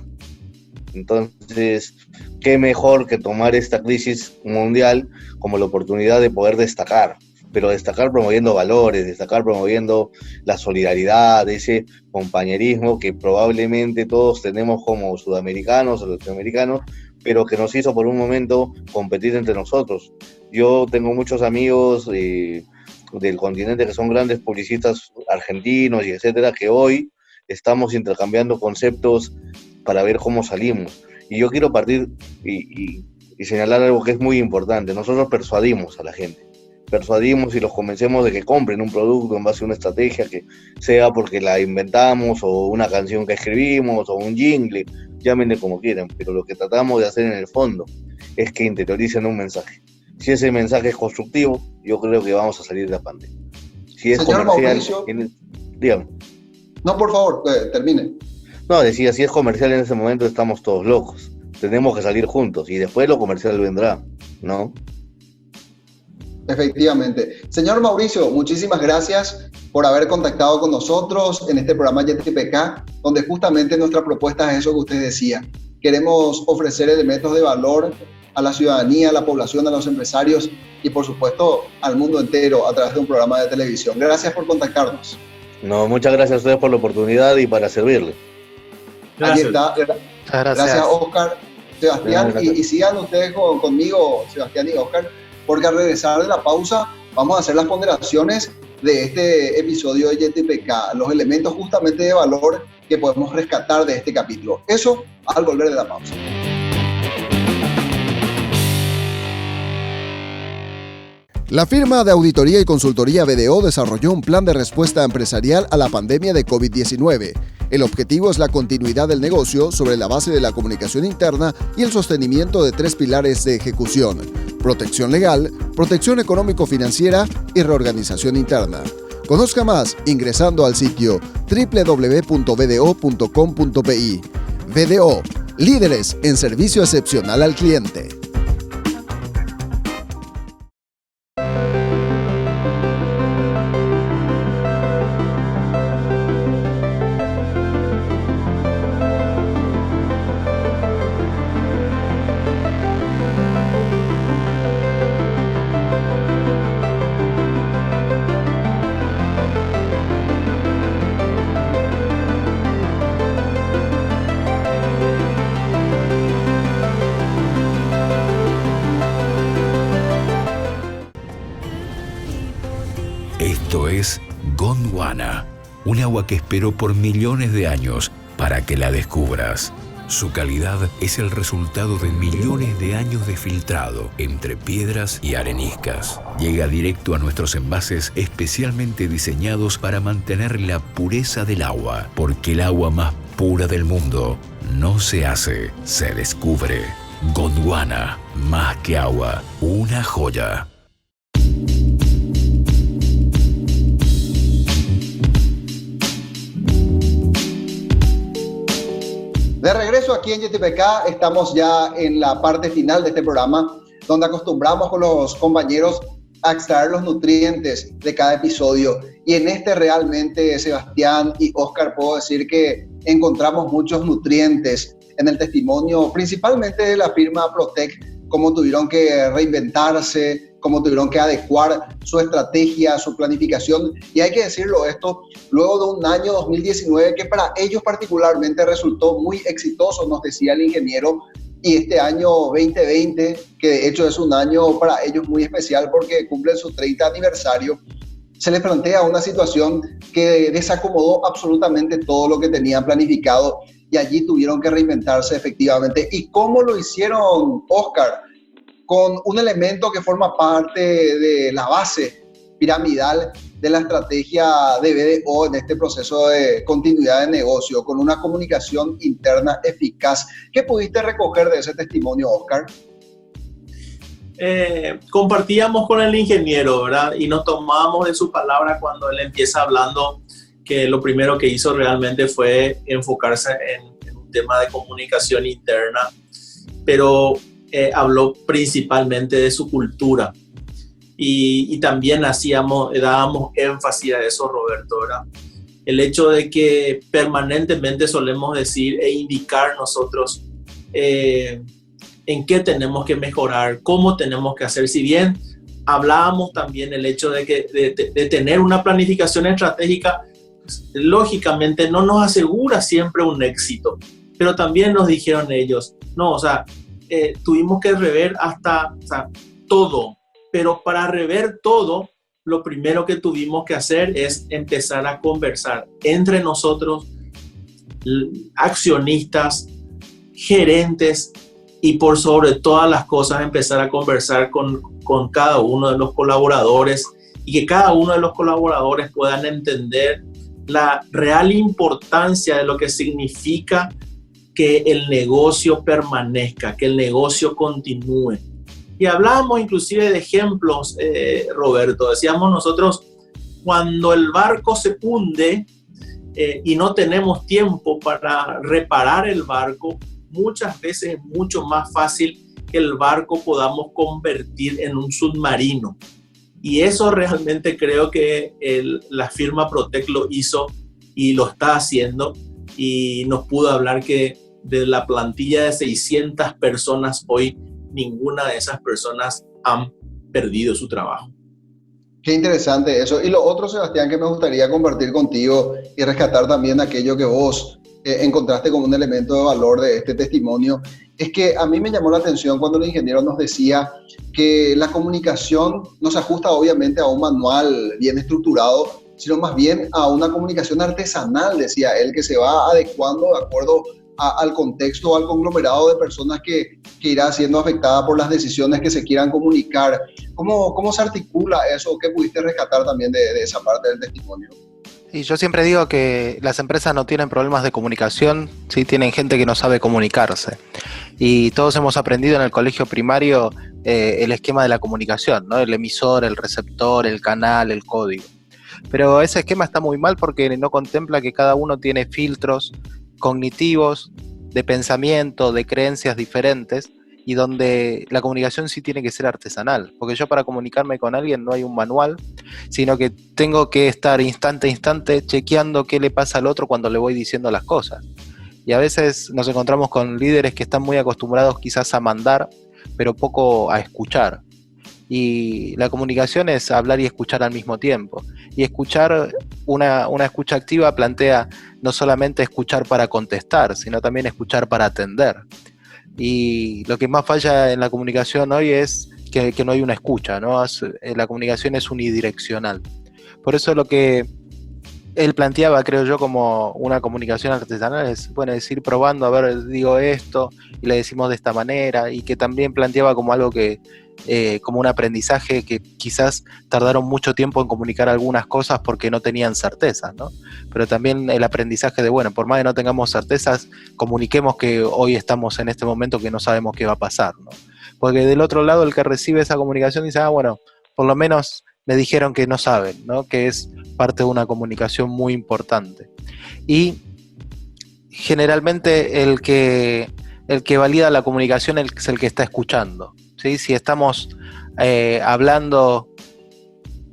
Entonces, qué mejor que tomar esta crisis mundial como la oportunidad de poder destacar, pero destacar promoviendo valores, destacar promoviendo la solidaridad, ese compañerismo que probablemente todos tenemos como sudamericanos o latinoamericanos, pero que nos hizo por un momento competir entre nosotros. Yo tengo muchos amigos del continente que son grandes publicistas argentinos y etcétera, que hoy estamos intercambiando conceptos para ver cómo salimos. Y yo quiero partir y señalar algo que es muy importante. Nosotros persuadimos a la gente. Persuadimos y los convencemos de que compren un producto en base a una estrategia, que sea porque la inventamos o una canción que escribimos o un jingle, llámenle como quieran, pero lo que tratamos de hacer en el fondo es que interioricen un mensaje. Si ese mensaje es constructivo, yo creo que vamos a salir de la pandemia. Si es señor comercial, Mauricio, dígame. No, por favor, termine. No, decía, si es comercial en ese momento estamos todos locos. Tenemos que salir juntos y después lo comercial vendrá, ¿no? Efectivamente. Señor Mauricio, muchísimas gracias por haber contactado con nosotros en este programa YTPK, donde justamente nuestra propuesta es eso que usted decía. Queremos ofrecer elementos de valor a la ciudadanía, a la población, a los empresarios y por supuesto al mundo entero a través de un programa de televisión. Gracias por contactarnos. No, muchas gracias a ustedes por la oportunidad y para servirle. Ahí está. Gracias, Oscar, Sebastián. Y sigan ustedes conmigo, Sebastián y Oscar, porque al regresar de la pausa vamos a hacer las ponderaciones de este episodio de YTPK, los elementos justamente de valor que podemos rescatar de este capítulo. Eso al volver de la pausa. La firma de auditoría y consultoría BDO desarrolló un plan de respuesta empresarial a la pandemia de COVID-19. El objetivo es la continuidad del negocio sobre la base de la comunicación interna y el sostenimiento de 3 pilares de ejecución: protección legal, protección económico-financiera y reorganización interna. Conozca más ingresando al sitio www.bdo.com.pi. BDO, líderes en servicio excepcional al cliente. Esto es Gondwana, un agua que esperó por millones de años para que la descubras. Su calidad es el resultado de millones de años de filtrado entre piedras y areniscas. Llega directo a nuestros envases especialmente diseñados para mantener la pureza del agua, porque el agua más pura del mundo no se hace, se descubre. Gondwana, más que agua, una joya. De regreso aquí en YTPK, estamos ya en la parte final de este programa, donde acostumbramos con los compañeros a extraer los nutrientes de cada episodio. Y en este realmente, Sebastián y Oscar, puedo decir que encontramos muchos nutrientes en el testimonio, principalmente de la firma Protec, cómo tuvieron que reinventarse, cómo tuvieron que adecuar su estrategia, su planificación. Y hay que decirlo esto, luego de un año 2019 que para ellos particularmente resultó muy exitoso, nos decía el ingeniero, y este año 2020, que de hecho es un año para ellos muy especial porque cumplen su 30 aniversario, se les plantea una situación que desacomodó absolutamente todo lo que tenían planificado y allí tuvieron que reinventarse efectivamente. ¿Y cómo lo hicieron, Oscar? Con un elemento que forma parte de la base piramidal de la estrategia de BDO en este proceso de continuidad de negocio, con una comunicación interna eficaz. ¿Qué pudiste recoger de ese testimonio, Oscar? compartíamos con el ingeniero, ¿verdad? Y nos tomábamos de su palabra cuando él empieza hablando que lo primero que hizo realmente fue enfocarse en un tema de comunicación interna, pero habló principalmente de su cultura. Y también dábamos énfasis a eso, Roberto, ¿verdad? El hecho de que permanentemente solemos decir e indicar nosotros en qué tenemos que mejorar, cómo tenemos que hacer. Si bien hablábamos también el hecho de tener una planificación estratégica, lógicamente no nos asegura siempre un éxito, pero también nos dijeron ellos, no, o sea, tuvimos que rever todo, pero para rever todo, lo primero que tuvimos que hacer es empezar a conversar entre nosotros, accionistas, gerentes, y por sobre todas las cosas empezar a conversar con cada uno de los colaboradores y que cada uno de los colaboradores puedan entender la real importancia de lo que significa que el negocio permanezca, que el negocio continúe. Y hablábamos inclusive de ejemplos, Roberto, decíamos nosotros, cuando el barco se hunde y no tenemos tiempo para reparar el barco, muchas veces es mucho más fácil que el barco podamos convertir en un submarino. Y eso realmente creo que la firma Protec lo hizo y lo está haciendo, y nos pudo hablar que de la plantilla de 600 personas hoy, ninguna de esas personas han perdido su trabajo. Qué interesante eso. Y lo otro, Sebastián, que me gustaría compartir contigo y rescatar también aquello que vos encontraste como un elemento de valor de este testimonio, es que a mí me llamó la atención cuando el ingeniero nos decía que la comunicación no se ajusta obviamente a un manual bien estructurado, sino más bien a una comunicación artesanal, decía él, que se va adecuando de acuerdo al contexto, al conglomerado de personas que irá siendo afectada por las decisiones que se quieran comunicar. ¿Cómo se articula eso? ¿Qué pudiste rescatar también de esa parte del testimonio? Y yo siempre digo que las empresas no tienen problemas de comunicación, sí tienen gente que no sabe comunicarse. Y todos hemos aprendido en el colegio primario el esquema de la comunicación, ¿no? El emisor, el receptor, el canal, el código. Pero ese esquema está muy mal porque no contempla que cada uno tiene filtros cognitivos, de pensamiento, de creencias diferentes, y donde la comunicación sí tiene que ser artesanal, porque yo para comunicarme con alguien no hay un manual, sino que tengo que estar instante a instante chequeando qué le pasa al otro cuando le voy diciendo las cosas. Y a veces nos encontramos con líderes que están muy acostumbrados quizás a mandar, pero poco a escuchar. Y la comunicación es hablar y escuchar al mismo tiempo. Y escuchar, una escucha activa plantea no solamente escuchar para contestar, sino también escuchar para atender. Y lo que más falla en la comunicación hoy es que no hay una escucha, ¿no? La comunicación es unidireccional. Por eso lo que él planteaba, creo yo, como una comunicación artesanal es, bueno, es ir probando, a ver, digo esto y le decimos de esta manera, y que también planteaba como algo que, como un aprendizaje que quizás tardaron mucho tiempo en comunicar algunas cosas porque no tenían certezas, ¿no? Pero también el aprendizaje de, bueno, por más que no tengamos certezas, comuniquemos que hoy estamos en este momento que no sabemos qué va a pasar, ¿no? Porque del otro lado el que recibe esa comunicación dice, bueno, por lo menos me dijeron que no saben, ¿no? Que es parte de una comunicación muy importante. Y generalmente el que valida la comunicación es el que está escuchando, ¿sí? Si estamos hablando,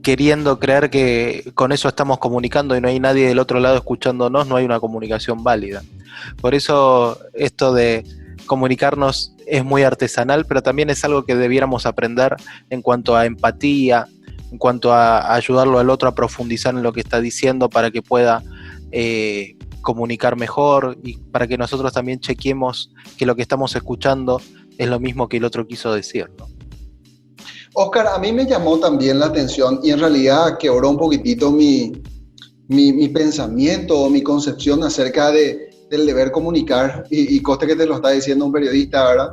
queriendo creer que con eso estamos comunicando y no hay nadie del otro lado escuchándonos, no hay una comunicación válida. Por eso esto de comunicarnos es muy artesanal, pero también es algo que debiéramos aprender en cuanto a empatía, en cuanto a ayudarlo al otro a profundizar en lo que está diciendo para que pueda comunicar mejor, y para que nosotros también chequemos que lo que estamos escuchando es lo mismo que el otro quiso decir, ¿no? Oscar, a mí me llamó también la atención y en realidad quebró un poquitito mi pensamiento o mi concepción acerca del deber comunicar, y coste que te lo está diciendo un periodista, ¿verdad?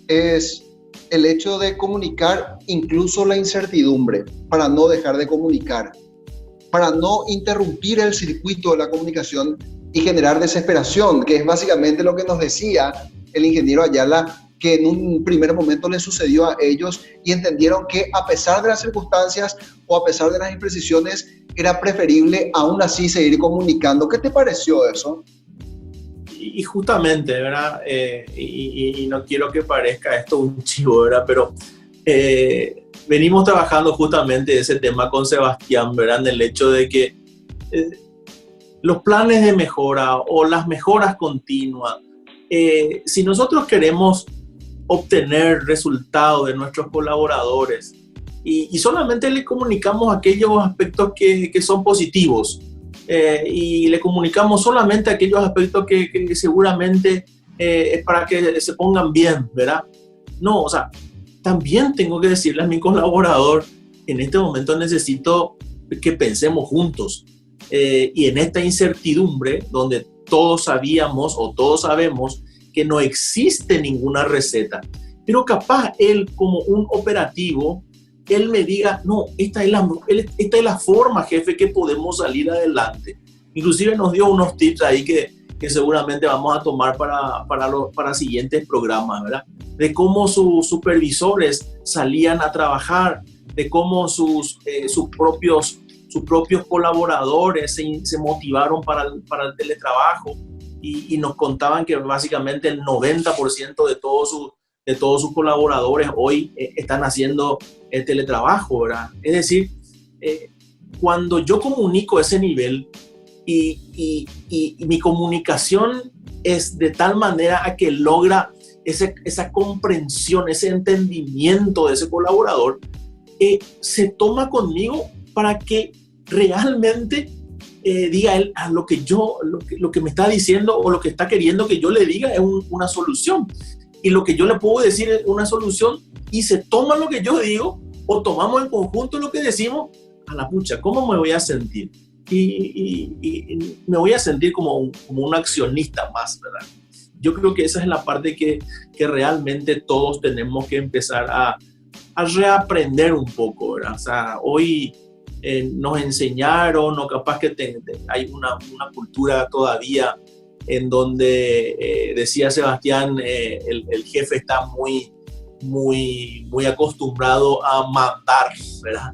Es el hecho de comunicar incluso la incertidumbre, para no dejar de comunicar, para no interrumpir el circuito de la comunicación y generar desesperación, que es básicamente lo que nos decía el ingeniero Ayala que en un primer momento les sucedió a ellos y entendieron que a pesar de las circunstancias o a pesar de las imprecisiones, era preferible aún así seguir comunicando. ¿Qué te pareció eso? Y justamente, ¿verdad? Y no quiero que parezca esto un chivo, ¿verdad? Pero venimos trabajando justamente ese tema con Sebastián, ¿verdad? En el hecho de que los planes de mejora o las mejoras continuas, si nosotros queremos obtener resultados de nuestros colaboradores y solamente le comunicamos aquellos aspectos que son positivos y le comunicamos solamente aquellos aspectos que seguramente es para que se pongan bien, ¿verdad? No, o sea, también tengo que decirle a mi colaborador, en este momento necesito que pensemos juntos y en esta incertidumbre donde todos sabíamos o todos sabemos que no existe ninguna receta, pero capaz él como un operativo, él me diga, no, esta es la forma, jefe, que podemos salir adelante. Inclusive nos dio unos tips ahí que seguramente vamos a tomar para siguientes programas, ¿verdad? De cómo sus supervisores salían a trabajar, de cómo sus propios colaboradores se motivaron para el teletrabajo. Y nos contaban que básicamente el 90% de todos sus colaboradores hoy están haciendo el teletrabajo, ¿verdad? Es decir, cuando yo comunico ese nivel y mi comunicación es de tal manera a que logra esa comprensión, ese entendimiento de ese colaborador, se toma conmigo para que realmente diga él lo que me está diciendo o lo que está queriendo que yo le diga es una solución. Y lo que yo le puedo decir es una solución y se toma lo que yo digo o tomamos en conjunto lo que decimos. A la pucha, ¿cómo me voy a sentir? Y me voy a sentir como un accionista más, ¿verdad? Yo creo que esa es la parte que realmente todos tenemos que empezar a reaprender un poco, ¿verdad? O sea, hoy nos enseñaron, o capaz que hay una cultura todavía en donde, decía Sebastián, el jefe está muy acostumbrado a mandar, ¿verdad?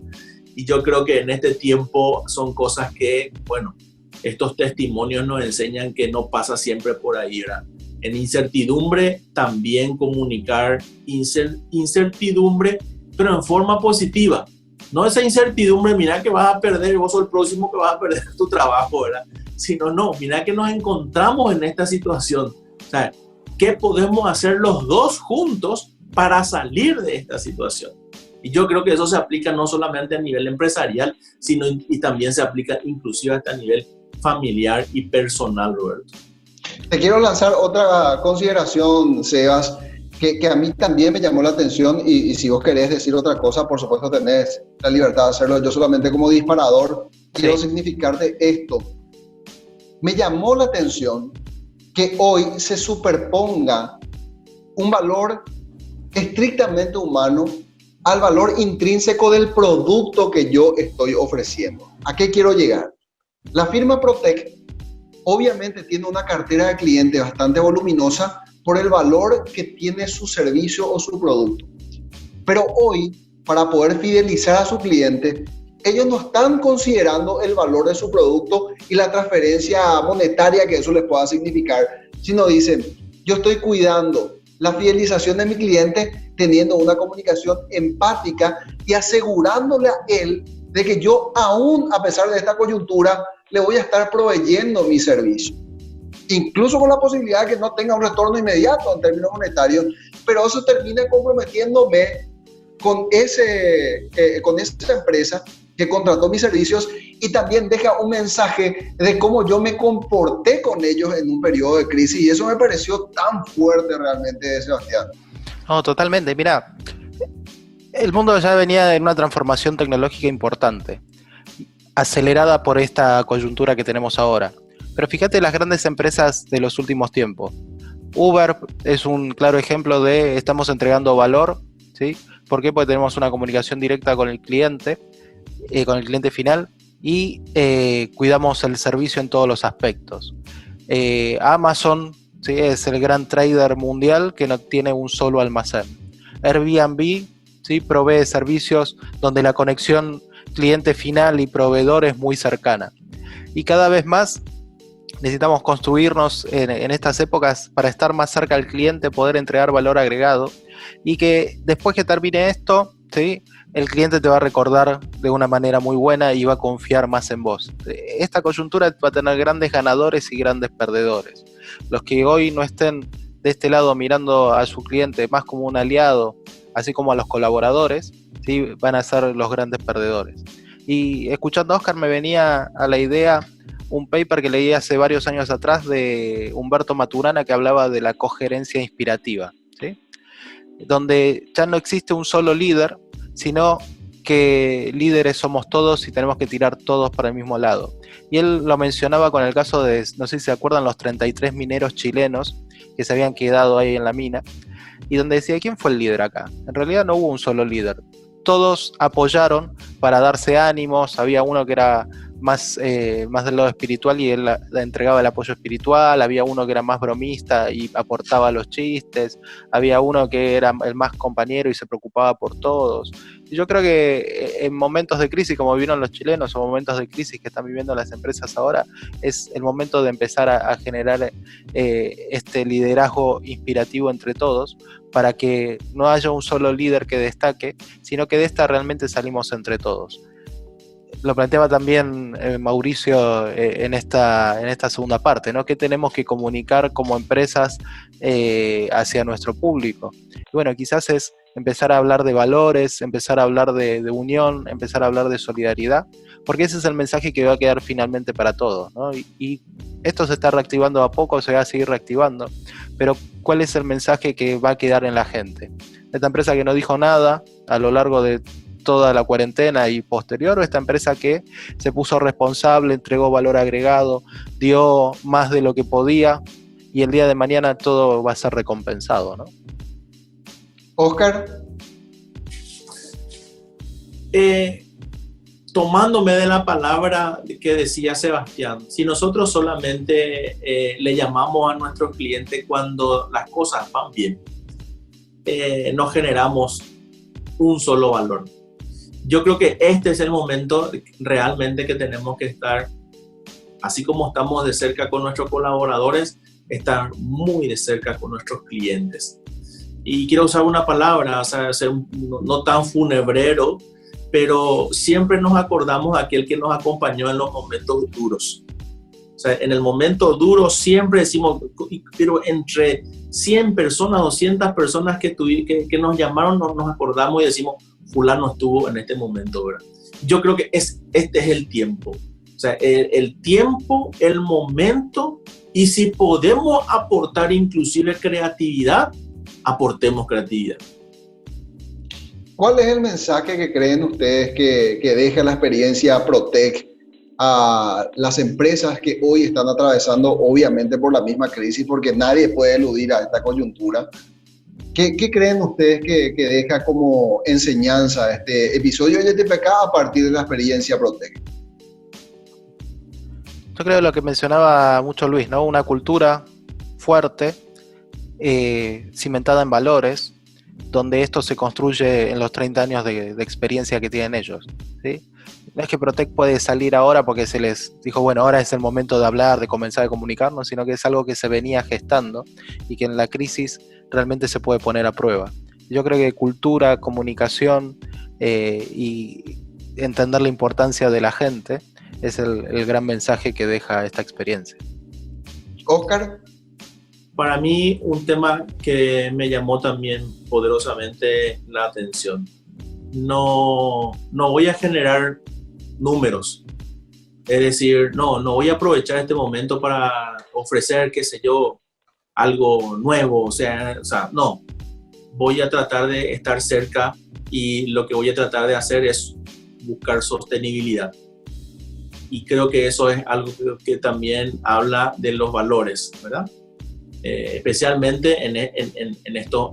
Y yo creo que en este tiempo son cosas que, bueno, estos testimonios nos enseñan que no pasa siempre por ahí, ¿verdad? En incertidumbre también comunicar incertidumbre, pero en forma positiva. No esa incertidumbre, mira que vas a perder, vos sos el próximo que vas a perder tu trabajo, ¿verdad? Sino, no, mira que nos encontramos en esta situación. O sea, ¿qué podemos hacer los dos juntos para salir de esta situación? Y yo creo que eso se aplica no solamente a nivel empresarial, sino y también se aplica inclusive hasta a nivel familiar y personal, Roberto. Te quiero lanzar otra consideración, Sebas, que a mí también me llamó la atención y si vos querés decir otra cosa, por supuesto tenés la libertad de hacerlo. Yo solamente como disparador quiero significarte esto. Me llamó la atención que hoy se superponga un valor estrictamente humano al valor intrínseco del producto que yo estoy ofreciendo. ¿A qué quiero llegar? La firma Protec obviamente tiene una cartera de clientes bastante voluminosa por el valor que tiene su servicio o su producto. Pero hoy, para poder fidelizar a su cliente, ellos no están considerando el valor de su producto y la transferencia monetaria que eso les pueda significar, sino dicen, yo estoy cuidando la fidelización de mi cliente teniendo una comunicación empática y asegurándole a él de que yo aún a pesar de esta coyuntura le voy a estar proveyendo mi servicio. Incluso con la posibilidad de que no tenga un retorno inmediato en términos monetarios, pero eso termina comprometiéndome con esa empresa que contrató mis servicios y también deja un mensaje de cómo yo me comporté con ellos en un periodo de crisis y eso me pareció tan fuerte realmente, Sebastián. No, totalmente. Mira, el mundo ya venía en una transformación tecnológica importante, acelerada por esta coyuntura que tenemos ahora. Pero fíjate las grandes empresas de los últimos tiempos. Uber es un claro ejemplo de estamos entregando valor, ¿sí? ¿Por qué? Porque tenemos una comunicación directa con el cliente final y cuidamos el servicio en todos los aspectos. Amazon ¿sí? Es el gran trader mundial que no tiene un solo almacén. Airbnb, ¿sí? Provee servicios donde la conexión cliente final y proveedor es muy cercana. Y cada vez más necesitamos construirnos en estas épocas para estar más cerca del cliente, poder entregar valor agregado y que después que termine esto, ¿sí? El cliente te va a recordar de una manera muy buena y va a confiar más en vos. Esta coyuntura va a tener grandes ganadores y grandes perdedores. Los que hoy no estén de este lado mirando a su cliente más como un aliado, así como a los colaboradores, ¿sí? Van a ser los grandes perdedores. Y escuchando a Oscar me venía a la idea un paper que leí hace varios años atrás de Humberto Maturana que hablaba de la cogerencia inspirativa, ¿sí? Donde ya no existe un solo líder, sino que líderes somos todos y tenemos que tirar todos para el mismo lado. Y él lo mencionaba con el caso de, no sé si se acuerdan, los 33 mineros chilenos que se habían quedado ahí en la mina, y donde decía, ¿quién fue el líder acá? En realidad no hubo un solo líder. Todos apoyaron para darse ánimos, había uno que era más del lado espiritual y él entregaba el apoyo espiritual, había uno que era más bromista y aportaba los chistes, había uno que era el más compañero y se preocupaba por todos. Y yo creo que en momentos de crisis como vivieron los chilenos o momentos de crisis que están viviendo las empresas ahora, es el momento de empezar a generar este liderazgo inspirativo entre todos para que no haya un solo líder que destaque, sino que de esta realmente salimos entre todos. Lo planteaba también Mauricio en esta segunda parte, ¿no? ¿Qué tenemos que comunicar como empresas hacia nuestro público? Y bueno, quizás es empezar a hablar de valores, empezar a hablar de unión, empezar a hablar de solidaridad, porque ese es el mensaje que va a quedar finalmente para todos, ¿no? Y esto se está reactivando a poco, se va a seguir reactivando, pero ¿cuál es el mensaje que va a quedar en la gente? Esta empresa que no dijo nada a lo largo de toda la cuarentena y posterior, o esta empresa que se puso responsable, entregó valor agregado, dio más de lo que podía y el día de mañana todo va a ser recompensado, ¿no? Oscar. Tomándome de la palabra que decía Sebastián, si nosotros solamente le llamamos a nuestros clientes cuando las cosas van bien, no generamos un solo valor. Yo creo que este es el momento realmente que tenemos que estar, así como estamos de cerca con nuestros colaboradores, estar muy de cerca con nuestros clientes. Y quiero usar una palabra, o sea, ser no tan funebrero, pero siempre nos acordamos de aquel que nos acompañó en los momentos duros. O sea, en el momento duro siempre decimos, pero entre 100 personas, 200 personas que nos llamaron, nos acordamos y decimos, fulano estuvo en este momento, ¿verdad? Yo creo que este es el tiempo. O sea, el tiempo, el momento, y si podemos aportar inclusive creatividad, aportemos creatividad. ¿Cuál es el mensaje que creen ustedes que deja la experiencia Protec a las empresas que hoy están atravesando, obviamente por la misma crisis, porque nadie puede eludir a esta coyuntura? ¿Qué creen ustedes que deja como enseñanza este episodio de YTPK a partir de la experiencia Protec? Yo creo lo que mencionaba mucho Luis, ¿no? Una cultura fuerte, cimentada en valores, donde esto se construye en los 30 años de experiencia que tienen ellos, ¿sí? No es que Protec puede salir ahora porque se les dijo, bueno, ahora es el momento de hablar, de comenzar a comunicarnos, sino que es algo que se venía gestando y que en la crisis realmente se puede poner a prueba. Yo creo que cultura, comunicación y entender la importancia de la gente es el gran mensaje que deja esta experiencia. Oscar. Para mí, un tema que me llamó también poderosamente la atención. No voy a generar números. Es decir, no voy a aprovechar este momento para ofrecer, qué sé yo, algo nuevo. O sea, no. Voy a tratar de estar cerca y lo que voy a tratar de hacer es buscar sostenibilidad. Y creo que eso es algo que también habla de los valores, ¿verdad? Especialmente en estos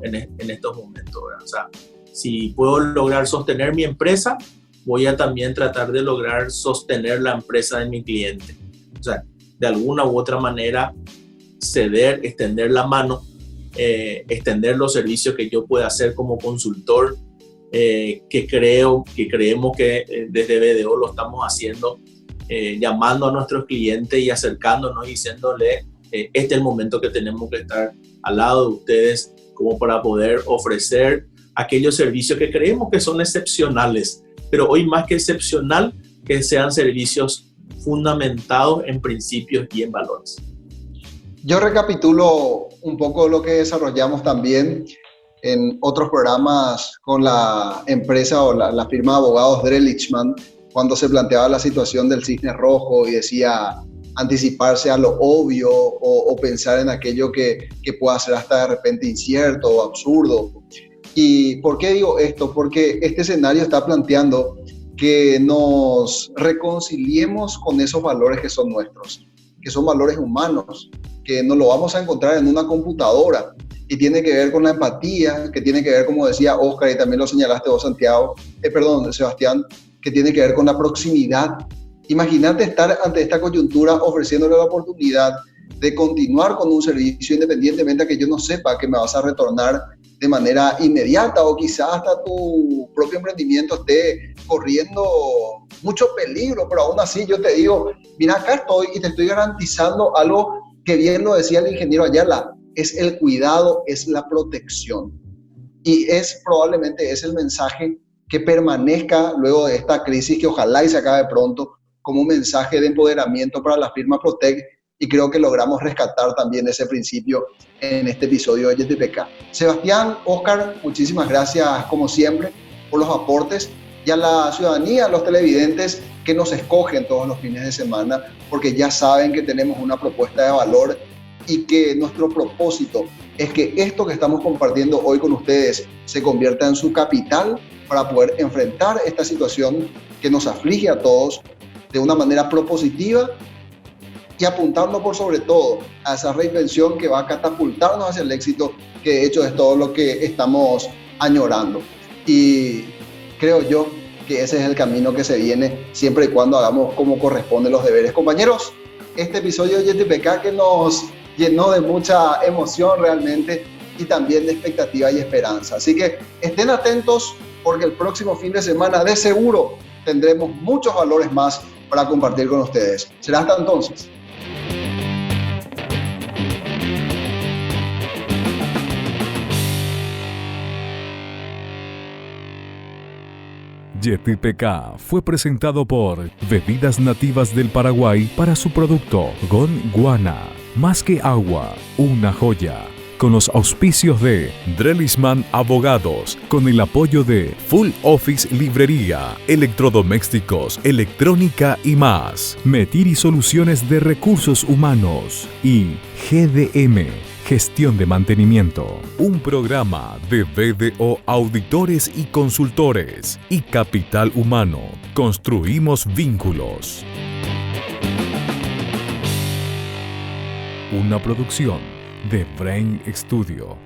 momentos, ¿verdad? O sea, si puedo lograr sostener mi empresa, voy a también tratar de lograr sostener la empresa de mi cliente. O sea, de alguna u otra manera, ceder, extender la mano, extender los servicios que yo pueda hacer como consultor, que creemos que desde BDO lo estamos haciendo, llamando a nuestros clientes y acercándonos y diciéndole, este es el momento que tenemos que estar al lado de ustedes como para poder ofrecer aquellos servicios que creemos que son excepcionales, pero hoy más que excepcional, que sean servicios fundamentados en principios y en valores. Yo recapitulo un poco lo que desarrollamos también en otros programas con la empresa o la firma de abogados Drelichman, cuando se planteaba la situación del cisne rojo y decía anticiparse a lo obvio o pensar en aquello que pueda ser hasta de repente incierto o absurdo. ¿Y por qué digo esto? Porque este escenario está planteando que nos reconciliemos con esos valores que son nuestros, que son valores humanos, que no lo vamos a encontrar en una computadora, y tiene que ver con la empatía, que tiene que ver, como decía Oscar, y también lo señalaste vos, Sebastián, que tiene que ver con la proximidad. Imagínate estar ante esta coyuntura ofreciéndole la oportunidad de continuar con un servicio independientemente a que yo no sepa que me vas a retornar de manera inmediata, o quizás hasta tu propio emprendimiento esté corriendo mucho peligro, pero aún así yo te digo, mira, acá estoy y te estoy garantizando algo que bien lo decía el ingeniero Ayala, es el cuidado, es la protección. Y probablemente es el mensaje que permanezca luego de esta crisis, que ojalá y se acabe pronto, como un mensaje de empoderamiento para la firma Protec, y creo que logramos rescatar también ese principio en este episodio de YTPK. Sebastián, Oscar, muchísimas gracias como siempre por los aportes, y a la ciudadanía, a los televidentes que nos escogen todos los fines de semana, porque ya saben que tenemos una propuesta de valor y que nuestro propósito es que esto que estamos compartiendo hoy con ustedes se convierta en su capital para poder enfrentar esta situación que nos aflige a todos de una manera propositiva y apuntando por sobre todo a esa reinvención que va a catapultarnos hacia el éxito, que de hecho es todo lo que estamos añorando. Y creo yo que ese es el camino que se viene siempre y cuando hagamos como corresponde los deberes. Compañeros, este episodio de YTPK que nos llenó de mucha emoción realmente y también de expectativa y esperanza. Así que estén atentos porque el próximo fin de semana de seguro tendremos muchos valores más para compartir con ustedes. Será hasta entonces. YTPK fue presentado por Bebidas Nativas del Paraguay para su producto Gondwana, más que agua, una joya. Con los auspicios de Drelichman Abogados, con el apoyo de Full Office Librería, Electrodomésticos, Electrónica y más, Metiri Soluciones de Recursos Humanos y GDM, Gestión de Mantenimiento. Un programa de BDO Auditores y Consultores y Capital Humano. Construimos vínculos. Una producción de Brain Studio